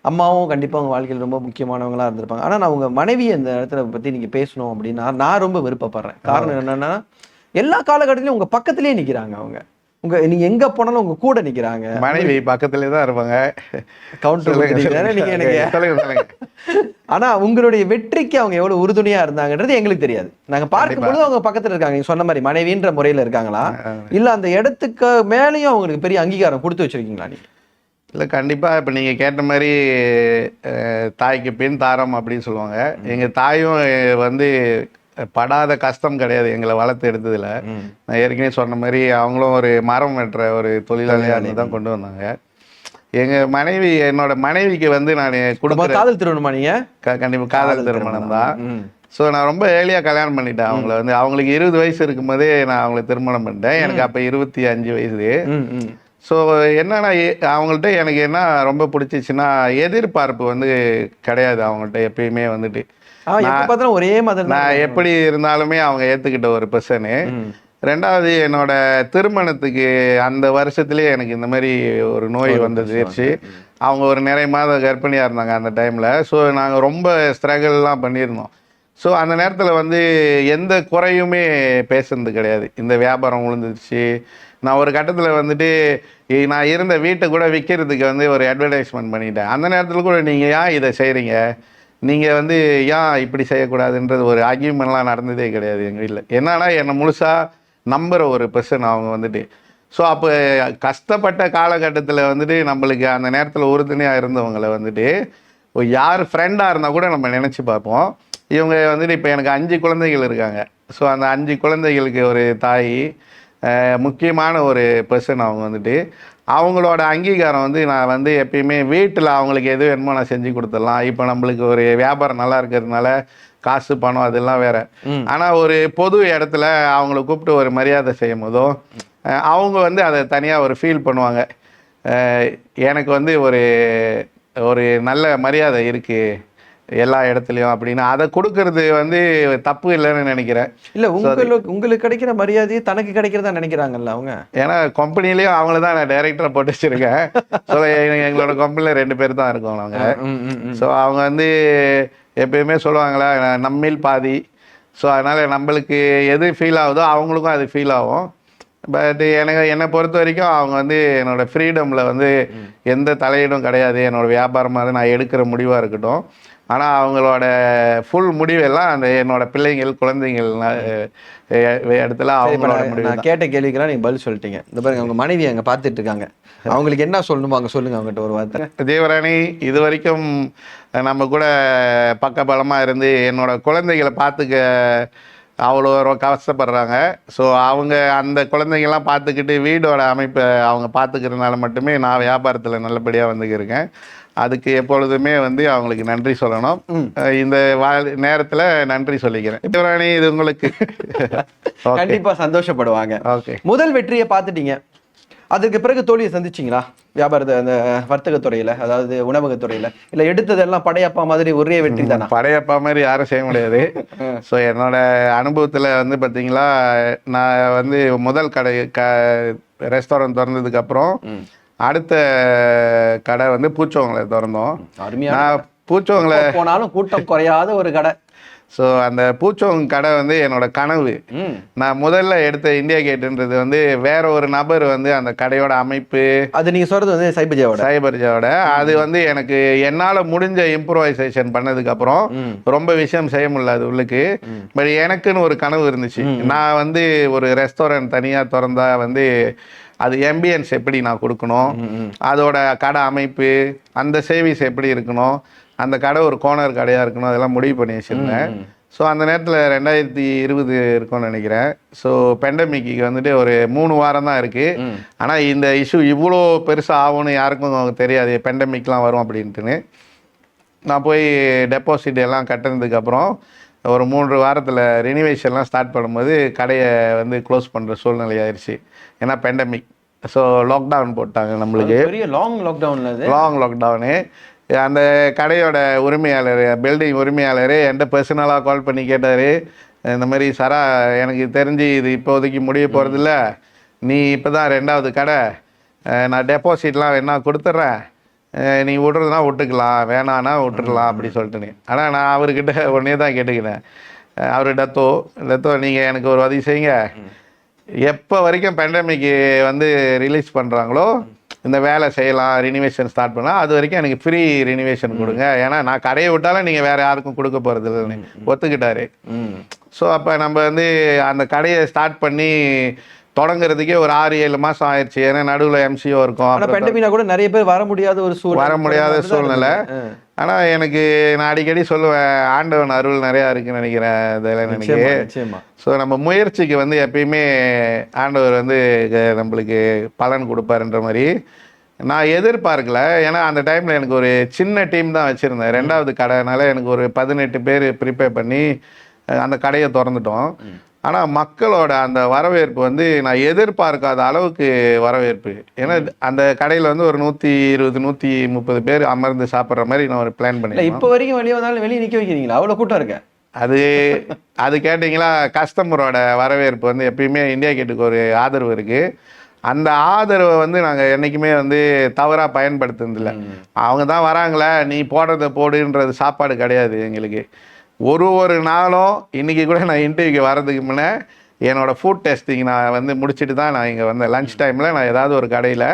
அம்மாவும் கண்டிப்பா உங்க வாழ்க்கையில் ரொம்ப முக்கியமானவங்களா இருந்திருப்பாங்க. ஆனா நான் உங்க மனைவி அந்த இடத்துல பத்தி நீங்க பேசணும் அப்படின்னா நான் ரொம்ப விருப்பப்படுறேன். காரணம் என்னன்னா, எல்லா காலகட்டத்திலயும் உங்க பக்கத்திலேயே நிக்கிறாங்க. அவங்க நீங்க எங்க போனாலும் உங்க கூட நிக்கிறாங்க. மனைவி பக்கத்துலயே தான் இருப்பாங்க. நீங்க எனக்கு ஆனா உங்களுடைய வெற்றிக்கு அவங்க எவ்வளவு உறுதுணையா இருந்தாங்கன்றது எங்களுக்கு தெரியாது. நாங்க பார்க்கும்போது அவங்க பக்கத்துல இருக்காங்க. நீங்க சொன்ன மாதிரி மனைவின்ற முறையில இருக்காங்களா, இல்ல அந்த இடத்துக்கு மேலேயும் அவங்களுக்கு பெரிய அங்கீகாரம் கொடுத்து வச்சிருக்கீங்களா நீங்க? இல்லை கண்டிப்பாக. இப்போ நீங்கள் கேட்ட மாதிரி தாய்க்கு பின் தாரம் அப்படின்னு சொல்லுவாங்க. எங்கள் தாயும் வந்து படாத கஷ்டம் கிடையாது எங்களை வளர்த்து எடுத்ததுல. நான் ஏற்கனவே சொன்ன மாதிரி அவங்களும் ஒரு மரம் வெட்டுற ஒரு தொழிலாளியாக தான் கொண்டு வந்தாங்க. என்னோட மனைவிக்கு வந்து நான் கொடுக்குற காதல் திருமணமா நீங்க? கண்டிப்பா காதல் திருமணம் தான். ஸோ நான் ரொம்ப ஏர்லியாக கல்யாணம் பண்ணிட்டேன் அவங்கள வந்து. அவங்களுக்கு 20 வயசு இருக்கும்போதே நான் அவங்களை திருமணம் பண்ணிட்டேன். எனக்கு அப்போ 25 வயசு. ஸோ என்னன்னா அவங்கள்ட்ட எனக்கு என்ன ரொம்ப பிடிச்சிச்சுன்னா எதிர்பார்ப்பு வந்து கிடையாது அவங்கள்ட்ட எப்பயுமே வந்துட்டு. ஒரே மாதிரி நான் எப்படி இருந்தாலுமே அவங்க ஏற்றுக்கிட்ட ஒரு பர்சனு. ரெண்டாவது என்னோட திருமணத்துக்கு அந்த வருஷத்துலேயே எனக்கு இந்த மாதிரி ஒரு நோய் வந்துருச்சு. அவங்க ஒரு நிறைய மாதம் கர்ப்பிணியாக இருந்தாங்க அந்த டைமில். ஸோ நாங்கள் ரொம்ப ஸ்ட்ரகிள்லாம் பண்ணியிருந்தோம். ஸோ அந்த நேரத்தில் வந்து எந்த குறையுமே பேசுனது கிடையாது. இந்த வியாபாரம் விழுந்துருச்சு. நான் ஒரு கட்டத்தில் வந்துட்டு நான் இருந்த வீட்டை கூட விற்கிறதுக்கு வந்து ஒரு அட்வர்டைஸ்மெண்ட் பண்ணிட்டேன். அந்த நேரத்தில் கூட நீங்கள் ஏன் இதை செய்கிறீங்க, நீங்கள் வந்து ஏன் இப்படி செய்யக்கூடாதுன்றது ஒரு ஆர்கியூமெண்ட்லாம் நடந்ததே கிடையாது எங்கள் வீட்டில். என்னன்னா என்னை முழுசாக நம்புகிற ஒரு பர்சன் அவங்க வந்துட்டு. ஸோ அப்போ கஷ்டப்பட்ட காலகட்டத்தில் வந்துட்டு நம்மளுக்கு அந்த நேரத்தில் உறுதுணையாக இருந்தவங்களை வந்துட்டு யார் ஃப்ரெண்டாக இருந்தால் கூட நம்ம நினச்சி பார்ப்போம். இவங்க வந்துட்டு இப்போ எனக்கு 5 குழந்தைகள் இருக்காங்க. ஸோ அந்த 5 குழந்தைகளுக்கு ஒரு தாய், முக்கியமான ஒரு பர்சன் அவங்க வந்துட்டு. அவங்களோட அங்கீகாரம் வந்து நான் வந்து எப்பயுமே வீட்டில் அவங்களுக்கு எது வேணுமோ நான் செஞ்சு கொடுத்துடலாம். இப்போ நம்மளுக்கு ஒரு வியாபாரம் நல்லா இருக்கிறதுனால காசு பணம் அதெல்லாம் வேற. ஆனால் ஒரு பொது இடத்துல அவங்கள கூப்பிட்டு ஒரு மரியாதை செய்யும் போதோ அவங்க வந்து அதை தனியாக ஒரு ஃபீல் பண்ணுவாங்க. எனக்கு வந்து ஒரு நல்ல மரியாதை இருக்குது எல்லா இடத்துலையும் அப்படின்னு. அதை கொடுக்கறது வந்து தப்பு இல்லைன்னு நினைக்கிறேன். இல்லை உங்களுக்கு கிடைக்கிற மரியாதையை தனக்கு கிடைக்கிறதா நினைக்கிறாங்கல்ல அவங்க. ஏன்னா கம்பெனிலையும் அவங்கள தான் நான் டைரக்டராக போட்டு வச்சிருக்கேன். ஸோ எங்களோட கம்பெனியில் 2 பேர் தான் இருக்கோம் நாங்கள். ஸோ அவங்க வந்து எப்பயுமே சொல்லுவாங்களா நம்மில் பாதி. ஸோ அதனால் நம்மளுக்கு எது ஃபீல் ஆகுதோ அவங்களுக்கும் அது ஃபீல் ஆகும். பட் என்னை பொறுத்த வரைக்கும் அவங்க வந்து என்னோடய ஃப்ரீடமில் வந்து எந்த தலையீடும் கிடையாது. என்னோடய வியாபாரமாக நான் எடுக்கிற முடிவாக இருக்கட்டும். ஆனால் அவங்களோட ஃபுல் முடிவெல்லாம் அந்த என்னோட பிள்ளைங்கள் குழந்தைகள் இடத்துல அவங்களோட முடிவு. நான் கேட்ட கேள்விக்கெல்லாம் நீங்கள் பதில் சொல்லிட்டீங்க. இந்த பாருங்க அவங்க மனைவி அங்கே பார்த்துட்டு இருக்காங்க. அவங்களுக்கு என்ன சொல்லணுமோ அங்கே சொல்லுங்கள் அவங்ககிட்ட ஒரு வார்த்தை. தேவராணி இது வரைக்கும் நம்ம கூட பக்கபலமாக இருந்து என்னோட குழந்தைகளை பார்த்துக்க அவ்வளோ கஷ்டப்படுறாங்க. ஸோ அவங்க அந்த குழந்தைங்கள்லாம் பார்த்துக்கிட்டு வீடோட அமைப்பை அவங்க பார்த்துக்கிறதுனால மட்டுமே நான் வியாபாரத்தில் நல்லபடியாக வந்துக்கிருக்கேன். அதுக்கு எப்பொழுதுமே வந்து அவங்களுக்கு நன்றி சொல்லணும். இந்த நேரத்தில் நன்றி சொல்லிக்கிறேன். தேவராணி இது உங்களுக்கு கண்டிப்பாக சந்தோஷப்படுவாங்க. ஓகே, முதல் வெற்றியை பார்த்துட்டீங்க. அதுக்கு பிறகு தோல்வியை சந்திச்சிங்களா வியாபாரத்தை அந்த வர்த்தகத்துறையில், அதாவது உணவகத்துறையில்? இல்லை எடுத்ததெல்லாம் படையப்பா மாதிரி ஒரே வெற்றி தானே? படையப்பா மாதிரி யாரும் செய்ய முடியாது. ஸோ என்னோட அனுபவத்தில் வந்து பார்த்தீங்களா, நான் வந்து முதல் ரெஸ்டாரண்ட் திறந்ததுக்கப்புறம் அடுத்த கடை வந்து பூச்சோங்களை திறந்தோம். அருமையாக பூச்சோங்களை போனாலும் கூட்டம் குறையாத ஒரு கடை. ஸோ அந்த பூச்சோங்க கடை வந்து என்னோட கனவு. நான் முதல்ல எடுத்த இந்தியா கேட்டுன்றது வந்து வேற ஒரு நபர் வந்து அந்த கடையோட அமைப்பு, அது நீங்கள் சொல்கிறது வந்து சைபர்ஜாவோட அது வந்து எனக்கு என்னால் முடிஞ்ச இம்ப்ரூவைசேஷன் பண்ணதுக்கப்புறம் ரொம்ப விஷயம் செய்ய முடியல அது உள்ளுக்கு. பட் எனக்குன்னு ஒரு கனவு இருந்துச்சு. நான் வந்து ஒரு ரெஸ்டாரண்ட் தனியாக திறந்தா வந்து அது எம்பியன்ஸ் எப்படி நான் கொடுக்கணும், அதோட கடை அமைப்பு, அந்த சர்வீஸ் எப்படி இருக்கணும், அந்த கடை ஒரு கோனர் கடையாக இருக்கணும், அதெல்லாம் முடிவு பண்ணி வச்சுருந்தேன். ஸோ அந்த நேரத்தில் 2020 இருக்கும்னு நினைக்கிறேன். ஸோ பெண்டமிக்கு வந்துட்டு ஒரு 3 வாரம் தான் இருக்குது. ஆனால் இந்த இஷ்யூ இவ்வளோ பெருசாக ஆகும்னு யாருக்கும் தெரியாது, பெண்டமிக்லாம் வரும் அப்படின்ட்டுன்னு. நான் போய் டெபாசிட் எல்லாம் கட்டினதுக்கப்புறம் ஒரு 3 வாரத்தில் ரெனிவேஷன்லாம் ஸ்டார்ட் பண்ணும்போது கடையை வந்து க்ளோஸ் பண்ணுற சூழ்நிலை ஆயிடுச்சு. ஏன்னா பெண்டமிக். ஸோ லாக்டவுன் போட்டாங்க நம்மளுக்கு. Long lockdown. அந்த கடையோட உரிமையாளர், பில்டிங் உரிமையாளர் என்கிட்ட பர்சனலாக கால் பண்ணி கேட்டார், இந்த மாதிரி சரா எனக்கு தெரிஞ்சு இது இப்போதைக்கு முடிய போகிறதில்ல, நீ இப்போ தான் 2வது கடை, நான் டெபாசிட்லாம் வேணா கொடுத்துட்றேன், நீ விட்றதுனா விட்டுக்கலாம், வேணான்னா விட்டுடலாம் அப்படி சொல்லிட்டுனே. ஆனால் நான் அவர்கிட்ட ஒன்றே தான் கேட்டுக்கினேன். அவர் டத்தோ நீங்கள் எனக்கு ஒரு உதவி செய்யுங்க, எப்போ வரைக்கும் பெண்டமிக்கு வந்து ரிலீஸ் பண்ணுறாங்களோ இந்த வேலை செய்யலாம், ரினிவேஷன் ஸ்டார்ட் பண்ணலாம், அது வரைக்கும் எனக்கு ஃப்ரீ ரினிவேஷன் கொடுங்க, ஏன்னா நான் கடையை விட்டாலும் நீங்கள் வேறு யாருக்கும் கொடுக்க போகிறது இல்லைன்னு ஒத்துக்கிட்டாரு. ஸோ அப்போ நம்ம வந்து அந்த கடையை ஸ்டார்ட் பண்ணி தொடங்குறதுக்கே ஒரு 6-7 மாதம் ஆயிடுச்சு. ஏன்னா நடுவில் எம்சிஓ இருக்கும். பெண்டமிக்னா கூட நிறைய பேர் வர முடியாத சூழ்நிலை. ஆனால் எனக்கு நான் அடிக்கடி சொல்லுவேன், ஆண்டவன் அருள் நிறையா இருக்குன்னு நினைக்கிறேன் இதில் எனக்கு. நிச்சயமா. ஸோ நம்ம முயற்சிக்கு வந்து எப்பயுமே ஆண்டவர் வந்து நம்மளுக்கு பலன் கொடுப்பாருன்ற மாதிரி நான் எதிர்பார்க்கல. ஏன்னா அந்த டைமில் எனக்கு ஒரு சின்ன டீம் தான் வச்சுருந்தேன். 2வது கடைனால எனக்கு ஒரு 18 பேர் ப்ரிப்பேர் பண்ணி அந்த கடையை திறந்துட்டோம். ஆனால் மக்களோட அந்த வரவேற்பு வந்து நான் எதிர்பார்க்காத அளவுக்கு வரவேற்பு. ஏன்னா அந்த கடையில் வந்து ஒரு 120 130 பேர் அமர்ந்து சாப்பிட்ற மாதிரி நான் ஒரு பிளான் பண்ணி. இப்போ வரைக்கும் வெளியே வந்தாலும் வெளியே நிற்க வைக்கிறீங்களா? அவ்வளோ கூட்டம் இருக்கு. அது கேட்டிங்களா, கஸ்டமரோட வரவேற்பு வந்து எப்பயுமே இந்தியா கேட்டுக்கு ஒரு ஆதரவு இருக்குது. அந்த ஆதரவை வந்து நாங்கள் என்றைக்குமே வந்து தவறாக பயன்படுத்துனதில்லை. அவங்க தான் வராங்களே, நீ போடுறத போடுன்றது சாப்பாடு கிடையாது எங்களுக்கு. ஒரு நாளும் இன்றைக்கி கூட நான் இன்டர்வியூக்கு வர்றதுக்கு முன்னே என்னோடய ஃபுட் டெஸ்டிங் நான் வந்து முடிச்சுட்டு தான் நான் இங்கே வந்தேன். லஞ்ச் டைமில் நான் ஏதாவது ஒரு கடையில்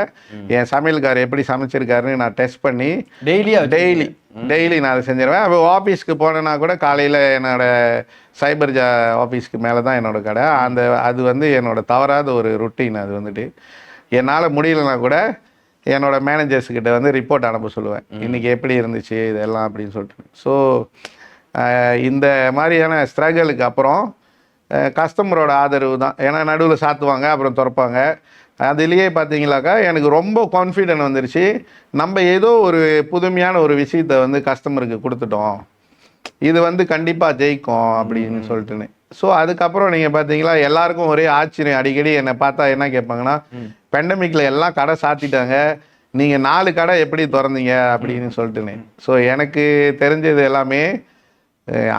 என் சமையல்காரர் எப்படி சமைச்சிருக்காருன்னு நான் டெஸ்ட் பண்ணி டெய்லி நான் அதை செஞ்சிருவேன். அப்போ ஆஃபீஸ்க்கு போனேன்னா கூட காலையில் என்னோடய சைபர் ஆஃபீஸ்க்கு மேலே தான் என்னோடய கடை. அது வந்து என்னோடய தவறாத ஒரு ரொட்டீன். அது வந்துட்டு என்னால் முடியலன்னா கூட என்னோடய மேனேஜர்ஸ்கிட்ட வந்து ரிப்போர்ட் அனுப்ப சொல்லுவேன், இன்றைக்கி எப்படி இருந்துச்சு இதெல்லாம் அப்படின்னு சொல்லிட்டு. ஸோ இந்த மாதிரியான ஸ்ட்ரகிளுக்கு அப்புறம் கஸ்டமரோட ஆதரவு தான். ஏன்னா நடுவில் சாத்துவாங்க, அப்புறம் திறப்பாங்க. அதுலேயே பார்த்தீங்களாக்கா எனக்கு ரொம்ப கான்ஃபிடென்ட் வந்துருச்சு, நம்ம ஏதோ ஒரு புதுமையான ஒரு விஷயத்தை வந்து கஸ்டமருக்கு கொடுத்துட்டோம், இது வந்து கண்டிப்பாக ஜெயிக்கும் அப்படின்னு சொல்லிட்டுன்னு. ஸோ அதுக்கப்புறம் நீங்கள் பார்த்தீங்களா, எல்லாருக்கும் ஒரே ஆச்சரியம். அடிக்கடி என்னை பார்த்தா என்ன கேட்பாங்கன்னா, பெண்டமிக்கில் எல்லாம் கடை சாத்திட்டாங்க, நீங்கள் 4 கடை எப்படி திறந்தீங்க அப்படின்னு சொல்லிட்டுன்னு. ஸோ எனக்கு தெரிஞ்சது எல்லாமே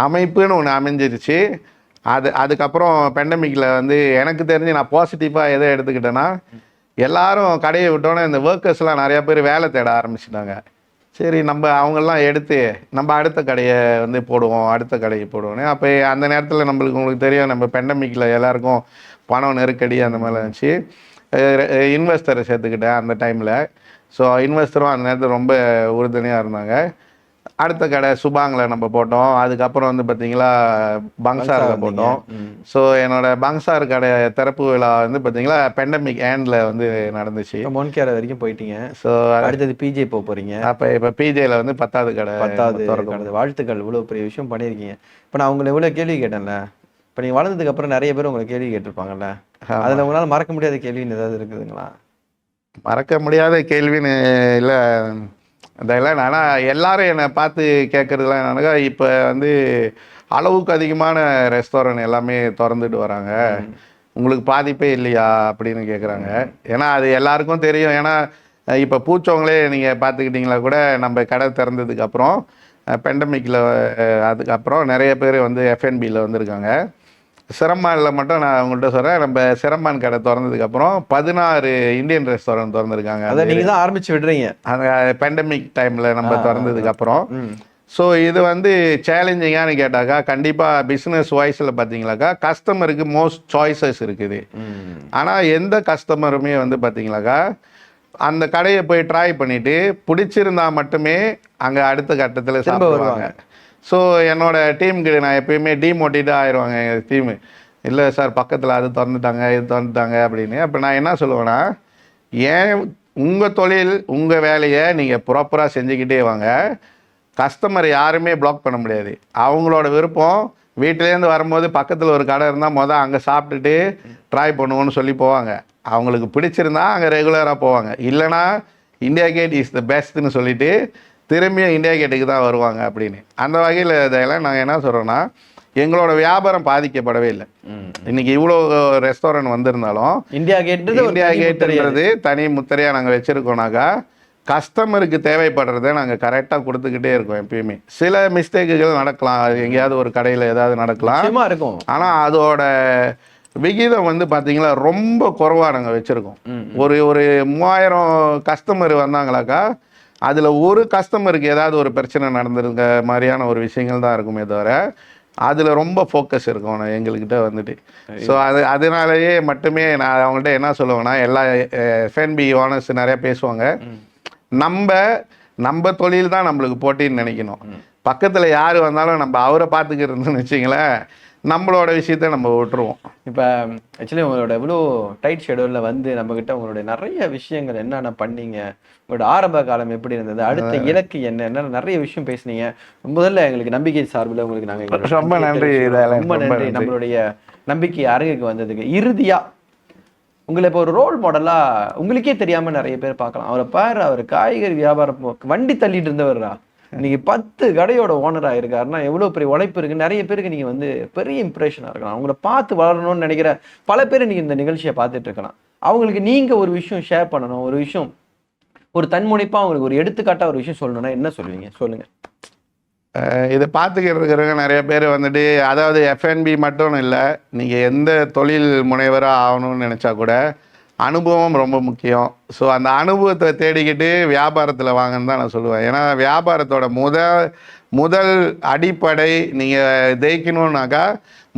அமைப்புன்னு ஒன்று அமைஞ்சிருச்சு. அதுக்கப்புறம் பெண்டமிக்கில் வந்து எனக்கு தெரிஞ்சு நான் பாசிட்டிவாக எதை எடுத்துக்கிட்டேன்னா, எல்லாரும் கடையை விட்டோன்னே இந்த ஒர்க்கர்ஸ்லாம் நிறையா பேர் வேலை தேட ஆரம்பிச்சிட்டாங்க. சரி, நம்ம அவங்கெல்லாம் எடுத்து நம்ம அடுத்த கடையை வந்து அடுத்த கடையை போடுவோன்னு. அப்போ அந்த நேரத்தில் உங்களுக்கு தெரியும், நம்ம பெண்டமிக்கில் எல்லாருக்கும் பணம் நெருக்கடி அந்த மாதிரி இருந்துச்சு. இன்வெஸ்டரை சேர்த்துக்கிட்டேன் அந்த டைமில். ஸோ இன்வெஸ்டரும் அந்த நேரத்தில் ரொம்ப உறுதுணையாக இருந்தாங்க. அடுத்த கடை சுபாங்கில் நம்ம போட்டோம். அதுக்கப்புறம் வந்து பார்த்தீங்களா பங்சாரில் போட்டோம். ஸோ என்னோட பங்சார் கடை திறப்பு விழா வந்து பார்த்தீங்களா பெண்டமிக் ஏண்டில் வந்து நடந்துச்சு. மோன்கேர் வரைக்கும் போயிட்டீங்க. ஸோ அடுத்தது பிஜே போக போகிறீங்க. இப்போ பிஜேயில் வந்து 10வது கடை. 10வது வாழ்த்துக்கள், இவ்வளோ பெரிய விஷயம் பண்ணியிருக்கீங்க. இப்போ நான் உங்களை எவ்வளோ கேள்வி கேட்டேன்ல, இப்போ நீங்கள் வளர்ந்ததுக்கு அப்புறம் நிறைய பேர் உங்களை கேள்வி கேட்டிருப்பாங்கல்ல, அதில் உங்களால் மறக்க முடியாத கேள்வின்னு ஏதாவது இருக்குதுங்களா? மறக்க முடியாத கேள்வின்னு இல்லை அதெல்லாம். ஆனால் எல்லாரும் என்னை பார்த்து கேட்குறதுலாம் என்னன்னாக்கா, இப்போ வந்து அளவுக்கு அதிகமான ரெஸ்டாரண்ட் எல்லாமே திறந்துட்டு வராங்க, உங்களுக்கு பாதிப்பே இல்லையா அப்படின்னு கேட்குறாங்க. ஏன்னா அது எல்லாருக்கும் தெரியும். ஏன்னா இப்போ பூச்சவங்களே நீங்கள் பார்த்துக்கிட்டிங்களா கூட, நம்ம கடை திறந்ததுக்கப்புறம் பெண்டமிக்கில் அதுக்கப்புறம் நிறைய பேர் வந்து எஃப்என்பியில் வந்திருக்காங்க. சிரம்மானில் மட்டும் நான் உங்கள்கிட்ட சொல்கிறேன், நம்ம சிரம்மான் கடை திறந்ததுக்கப்புறம் 16 இந்தியன் ரெஸ்டாரண்ட் திறந்துருக்காங்க. அதை நீங்கள் தான் ஆரம்பித்து விடுறீங்க அந்த பெண்டமிக் டைமில் நம்ம திறந்ததுக்கப்புறம். ஸோ இது வந்து சேலஞ்சிங்கானு கேட்டாக்கா, கண்டிப்பாக பிஸ்னஸ் வாய்ஸில் பார்த்தீங்களாக்கா கஸ்டமருக்கு மோஸ்ட் சாய்ஸஸ் இருக்குது. ஆனால் எந்த கஸ்டமருமே வந்து பார்த்தீங்களாக்கா அந்த கடையை போய் ட்ரை பண்ணிவிட்டு பிடிச்சிருந்தா மட்டுமே அங்கே அடுத்த கட்டத்தில் சாப்பிடுவாங்க. ஸோ என்னோடய டீமுக்கு நான் எப்பயுமே டீமோட்டிவேட் ஆயிடுவாங்க எங்கள் டீமு. இல்லை சார், பக்கத்தில் அது திறந்துட்டாங்க இது திறந்துட்டாங்க அப்படின்னு. அப்போ நான் என்ன சொல்லுவேன்னா, ஏன் உங்கள் தொழில் உங்கள் வேலையை நீங்கள் ப்ராப்பராக செஞ்சுக்கிட்டே வாங்க. கஸ்டமர் யாருமே பிளாக் பண்ண முடியாது. அவங்களோட விருப்பம். வீட்டிலேருந்து வரும்போது பக்கத்தில் ஒரு கடை இருந்தால் அங்கே சாப்பிட்டுட்டு ட்ரை பண்ணுவோன்னு சொல்லி போவாங்க. அவங்களுக்கு பிடிச்சிருந்தா அங்கே ரெகுலராக போவாங்க. இல்லைனா இந்தியா கேட் இஸ் த பெஸ்ட்னு சொல்லிவிட்டு திரும்பியும் இந்தியா கேட்டுக்கு தான் வருவாங்க அப்படின்னு. அந்த வகையில் இதெல்லாம் நாங்கள் என்ன சொல்கிறோன்னா, எங்களோட வியாபாரம் பாதிக்கப்படவே இல்லை. இன்னைக்கு இவ்வளோ ரெஸ்டாரண்ட் வந்திருந்தாலும் இந்தியா கேட்டுன்றது தனி முத்திரையாக நாங்கள் வச்சுருக்கோம்னாக்கா, கஸ்டமருக்கு தேவைப்படுறதை நாங்கள் கரெக்டாக கொடுத்துக்கிட்டே இருக்கோம். எப்பயுமே சில மிஸ்டேக்குகள் நடக்கலாம், எங்கேயாவது ஒரு கடையில் ஏதாவது நடக்கலாம் இருக்கும். ஆனால் அதோட விகிதம் வந்து பார்த்தீங்களா ரொம்ப குறைவாக நாங்கள் வச்சுருக்கோம். ஒரு 3000 கஸ்டமர் வந்தாங்களாக்கா, அதில் ஒரு கஸ்டமருக்கு ஏதாவது ஒரு பிரச்சனை நடந்திருக்க மாதிரியான ஒரு விஷயங்கள் தான் இருக்குமே தவிர, அதில் ரொம்ப ஃபோக்கஸ் இருக்கும் எங்கள்கிட்ட வந்துட்டு. ஸோ அதனாலேயே மட்டுமே நான் அவங்கள்ட்ட என்ன சொல்லுவேன்னா, எல்லா எஃப்என்பி ஓனர்ஸ் நிறையா பேசுவாங்க, நம்ம தொழில் தான் நம்மளுக்கு போட்டின்னு நினைக்கணும். பக்கத்தில் யார் வந்தாலும் நம்ம அவரை பார்த்துக்கிறதுன்னு வச்சிங்களேன், நம்மளோட விஷயத்த நம்ம விட்டுருவோம். இப்போ ஆக்சுவலி உங்களோட இவ்வளோ டைட் ஷெடியூலில் வந்து நம்மக்கிட்ட உங்களுடைய நிறைய விஷயங்கள் என்னென்ன பண்ணீங்க, உங்களோட ஆரம்ப காலம் எப்படி இருந்தது, அடுத்த இலக்கு என்ன நிறைய விஷயம் பேசுனீங்க. முதல்ல எங்களுக்கு நம்பிக்கை சார்பில் உங்களுக்கு நாங்கள் ரொம்ப நன்றி. ரொம்ப நன்றி நம்மளுடைய நம்பிக்கை அரங்குக்கு வந்ததுக்கு. இறுதியா உங்களை இப்போ ஒரு ரோல் மாடலா உங்களுக்கே தெரியாம நிறைய பேர் பார்க்கலாம். அவரை பாரு, அவர் காய்கறி வியாபாரம் வண்டி தள்ளிட்டு இருந்தவர்ரா இன்னைக்கு 10 கடையோட ஓனரா இருக்காருன்னா எவ்வளவு பெரிய உழைப்பு இருக்கு. நிறைய பேருக்கு நீங்க வந்து பெரிய இம்ப்ரெஷனா இருக்கலாம். அவங்கள பார்த்து வளரணும்னு நினைக்கிற பல பேர் நீங்க இந்த நிகழ்ச்சியை பார்த்துட்டு இருக்கலாம். அவங்களுக்கு நீங்க ஒரு விஷயம் ஷேர் பண்ணணும், ஒரு விஷயம் ஒரு தன்முனைப்பா அவங்களுக்கு ஒரு எடுத்துக்காட்டா ஒரு விஷயம் சொல்லணும்னா என்ன சொல்லுவீங்க? சொல்லுங்க. இதை பார்த்துக்கிட்டு இருக்கிறவங்க நிறைய பேர் வந்துட்டு, அதாவது எஃப்என்பி மட்டும் இல்லை, நீங்கள் எந்த தொழில் முனைவராக ஆகணும்னு நினச்சா கூட அனுபவம் ரொம்ப முக்கியம். ஸோ அந்த அனுபவத்தை தேடிக்கிட்டு வியாபாரத்தில் வாங்கன்னு தான் நான் சொல்லுவேன். ஏன்னா வியாபாரத்தோட முதல் அடிப்படை நீங்கள் ஜெயிக்கணுன்னாக்கா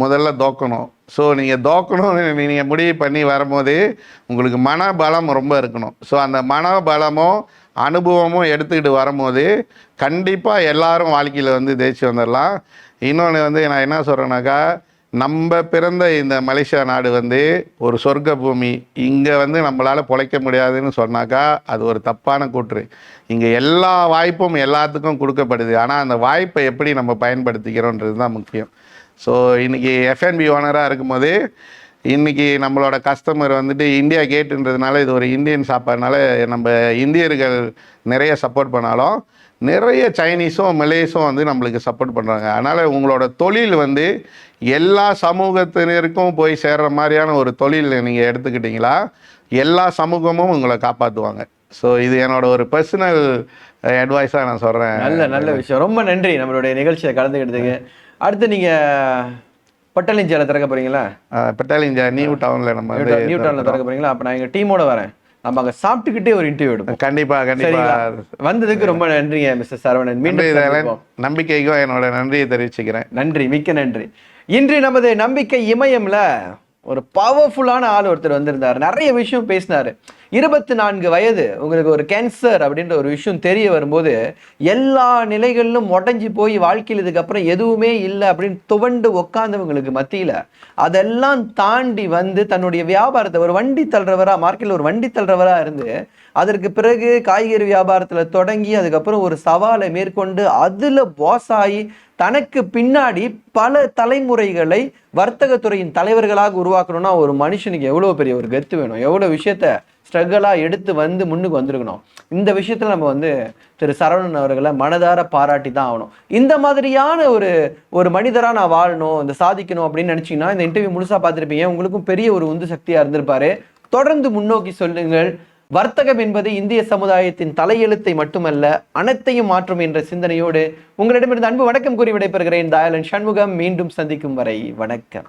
முதல்ல தோக்கணும். ஸோ நீங்கள் தோக்கணும்னு நீங்கள் முடிவு பண்ணி வரும்போது உங்களுக்கு மனபலம் ரொம்ப இருக்கணும். ஸோ அந்த மனபலமும் அனுபவமும் எடுத்துக்கிட்டு வரும்போது கண்டிப்பாக எல்லாரும் வாழ்க்கையில் வந்து ஜெயிச்சு வந்துடலாம். இன்னொன்று வந்து நான் என்ன சொல்கிறேன்னாக்கா, நம்ம பிறந்த இந்த மலேசியா நாடு வந்து ஒரு சொர்க்க பூமி. இங்கே வந்து நம்மளால் பிழைக்க முடியாதுன்னு சொன்னாக்கா அது ஒரு தப்பான கூற்று. இங்கே எல்லா வாய்ப்பும் எல்லாத்துக்கும் கொடுக்கப்படுது. ஆனால் அந்த வாய்ப்பை எப்படி நம்ம பயன்படுத்திக்கிறோன்றது தான் முக்கியம். ஸோ இன்றைக்கி எஃப்என்பி ஓனராக இருக்கும்போது இன்றைக்கி நம்மளோட கஸ்டமர் வந்துட்டு இந்தியா கேட்டுன்றதுனால, இது ஒரு இந்தியன் சாப்பாடுனால நம்ம இந்தியர்கள் நிறைய சப்போர்ட் பண்ணாலும் நிறைய சைனீஸும் மலேஸும் வந்து நம்மளுக்கு சப்போர்ட் பண்ணுறாங்க. அதனால் உங்களோட தொழில் வந்து எல்லா சமூகத்தினருக்கும் போய் சேர்கிற மாதிரியான ஒரு தொழில் நீங்கள் எடுத்துக்கிட்டிங்களா எல்லா சமூகமும் உங்களை காப்பாற்றுவாங்க. ஸோ இது என்னோட ஒரு பர்சனல் அட்வைஸாக நான் சொல்கிறேன். நல்ல விஷயம். ரொம்ப நன்றி நம்மளுடைய நிகழ்ச்சியை கலந்துக்கிட்டதுக்கு. அடுத்து நீங்கள் பட்டாலிஞ்சால திறக்க போறீங்களா? பட்டாலிஞ்சா நியூ டவுன்ல நம்ம நியூ டவுன்ல திறக்க போறீங்களா? அப்ப நான் எங்க டீமோட வரேன். நம்ம அங்க சாப்பிட்டுக்கிட்டே ஒரு இன்டர்வியூ எடுப்போம். கண்டிப்பா. வந்ததுக்கு ரொம்ப நன்றிங்க மிஸ்டர் சரவணன். மீண்டும் நம்பிக்கைக்கும் என்னோட நன்றியை தெரிவிச்சுக்கிறேன். நன்றி, மிக்க நன்றி. இன்று நமது நம்பிக்கை இமயம்ல ஒரு பவர்ஃபுல்லான ஆள் ஒருத்தர் வந்திருந்தார். நிறைய விஷயம் பேசினாரு. 24 வயது, உங்களுக்கு ஒரு கேன்சர் அப்படின்ற ஒரு விஷயம் தெரிய வரும்போது எல்லா நிலைகளிலும் உடஞ்சி போய் வாழ்க்கையில் இதுக்கப்புறம் எதுவுமே இல்லை அப்படின்னு துவண்டு உக்காந்தவங்களுக்கு மத்தியில அதெல்லாம் தாண்டி வந்து தன்னுடைய வியாபாரத்தை ஒரு வண்டி தள்ளுறவரா, மார்க்கெட்டில் ஒரு வண்டி தள்ளுறவரா இருந்து அதற்கு பிறகு காய்கறி வியாபாரத்துல தொடங்கி அதுக்கப்புறம் ஒரு சவாலை மேற்கொண்டு அதுல பாஸ் ஆகி தனக்கு பின்னாடி பல தலைமுறைகளை வர்த்தகத்துறையின் தலைவர்களாக உருவாக்கணும்னா ஒரு மனுஷனுக்கு எவ்வளவு பெரிய ஒரு கெத்து வேணும், எவ்வளவு விஷயத்த ஸ்ட்ரகிளா எடுத்து வந்து முன்னுக்கு வந்திருக்கணும். இந்த விஷயத்துல நம்ம வந்து திரு சரவணன் அவர்களை மனதார பாராட்டி தான் ஆகணும். இந்த மாதிரியான ஒரு மனிதரா நான் வாழணும், இந்த சாதிக்கணும் அப்படின்னு நினைச்சீங்கன்னா இந்த இன்டர்வியூ முழுசா பார்த்துருப்பீங்க. உங்களுக்கும் பெரிய ஒரு உந்து சக்தியா இருந்திருப்பாரு. தொடர்ந்து முன்னோக்கி சொல்லுங்கள். வர்த்தகம் என்பது இந்திய சமுதாயத்தின் தலையெழுத்தை மட்டுமல்ல, அனைத்தையும் மாற்றும் என்ற சிந்தனையோடு உங்களிடமிருந்து அன்பு வணக்கம் கூறி விடைபெறுகிறேன். தயாளன் சண்முகம். மீண்டும் சந்திக்கும் வரை வணக்கம்.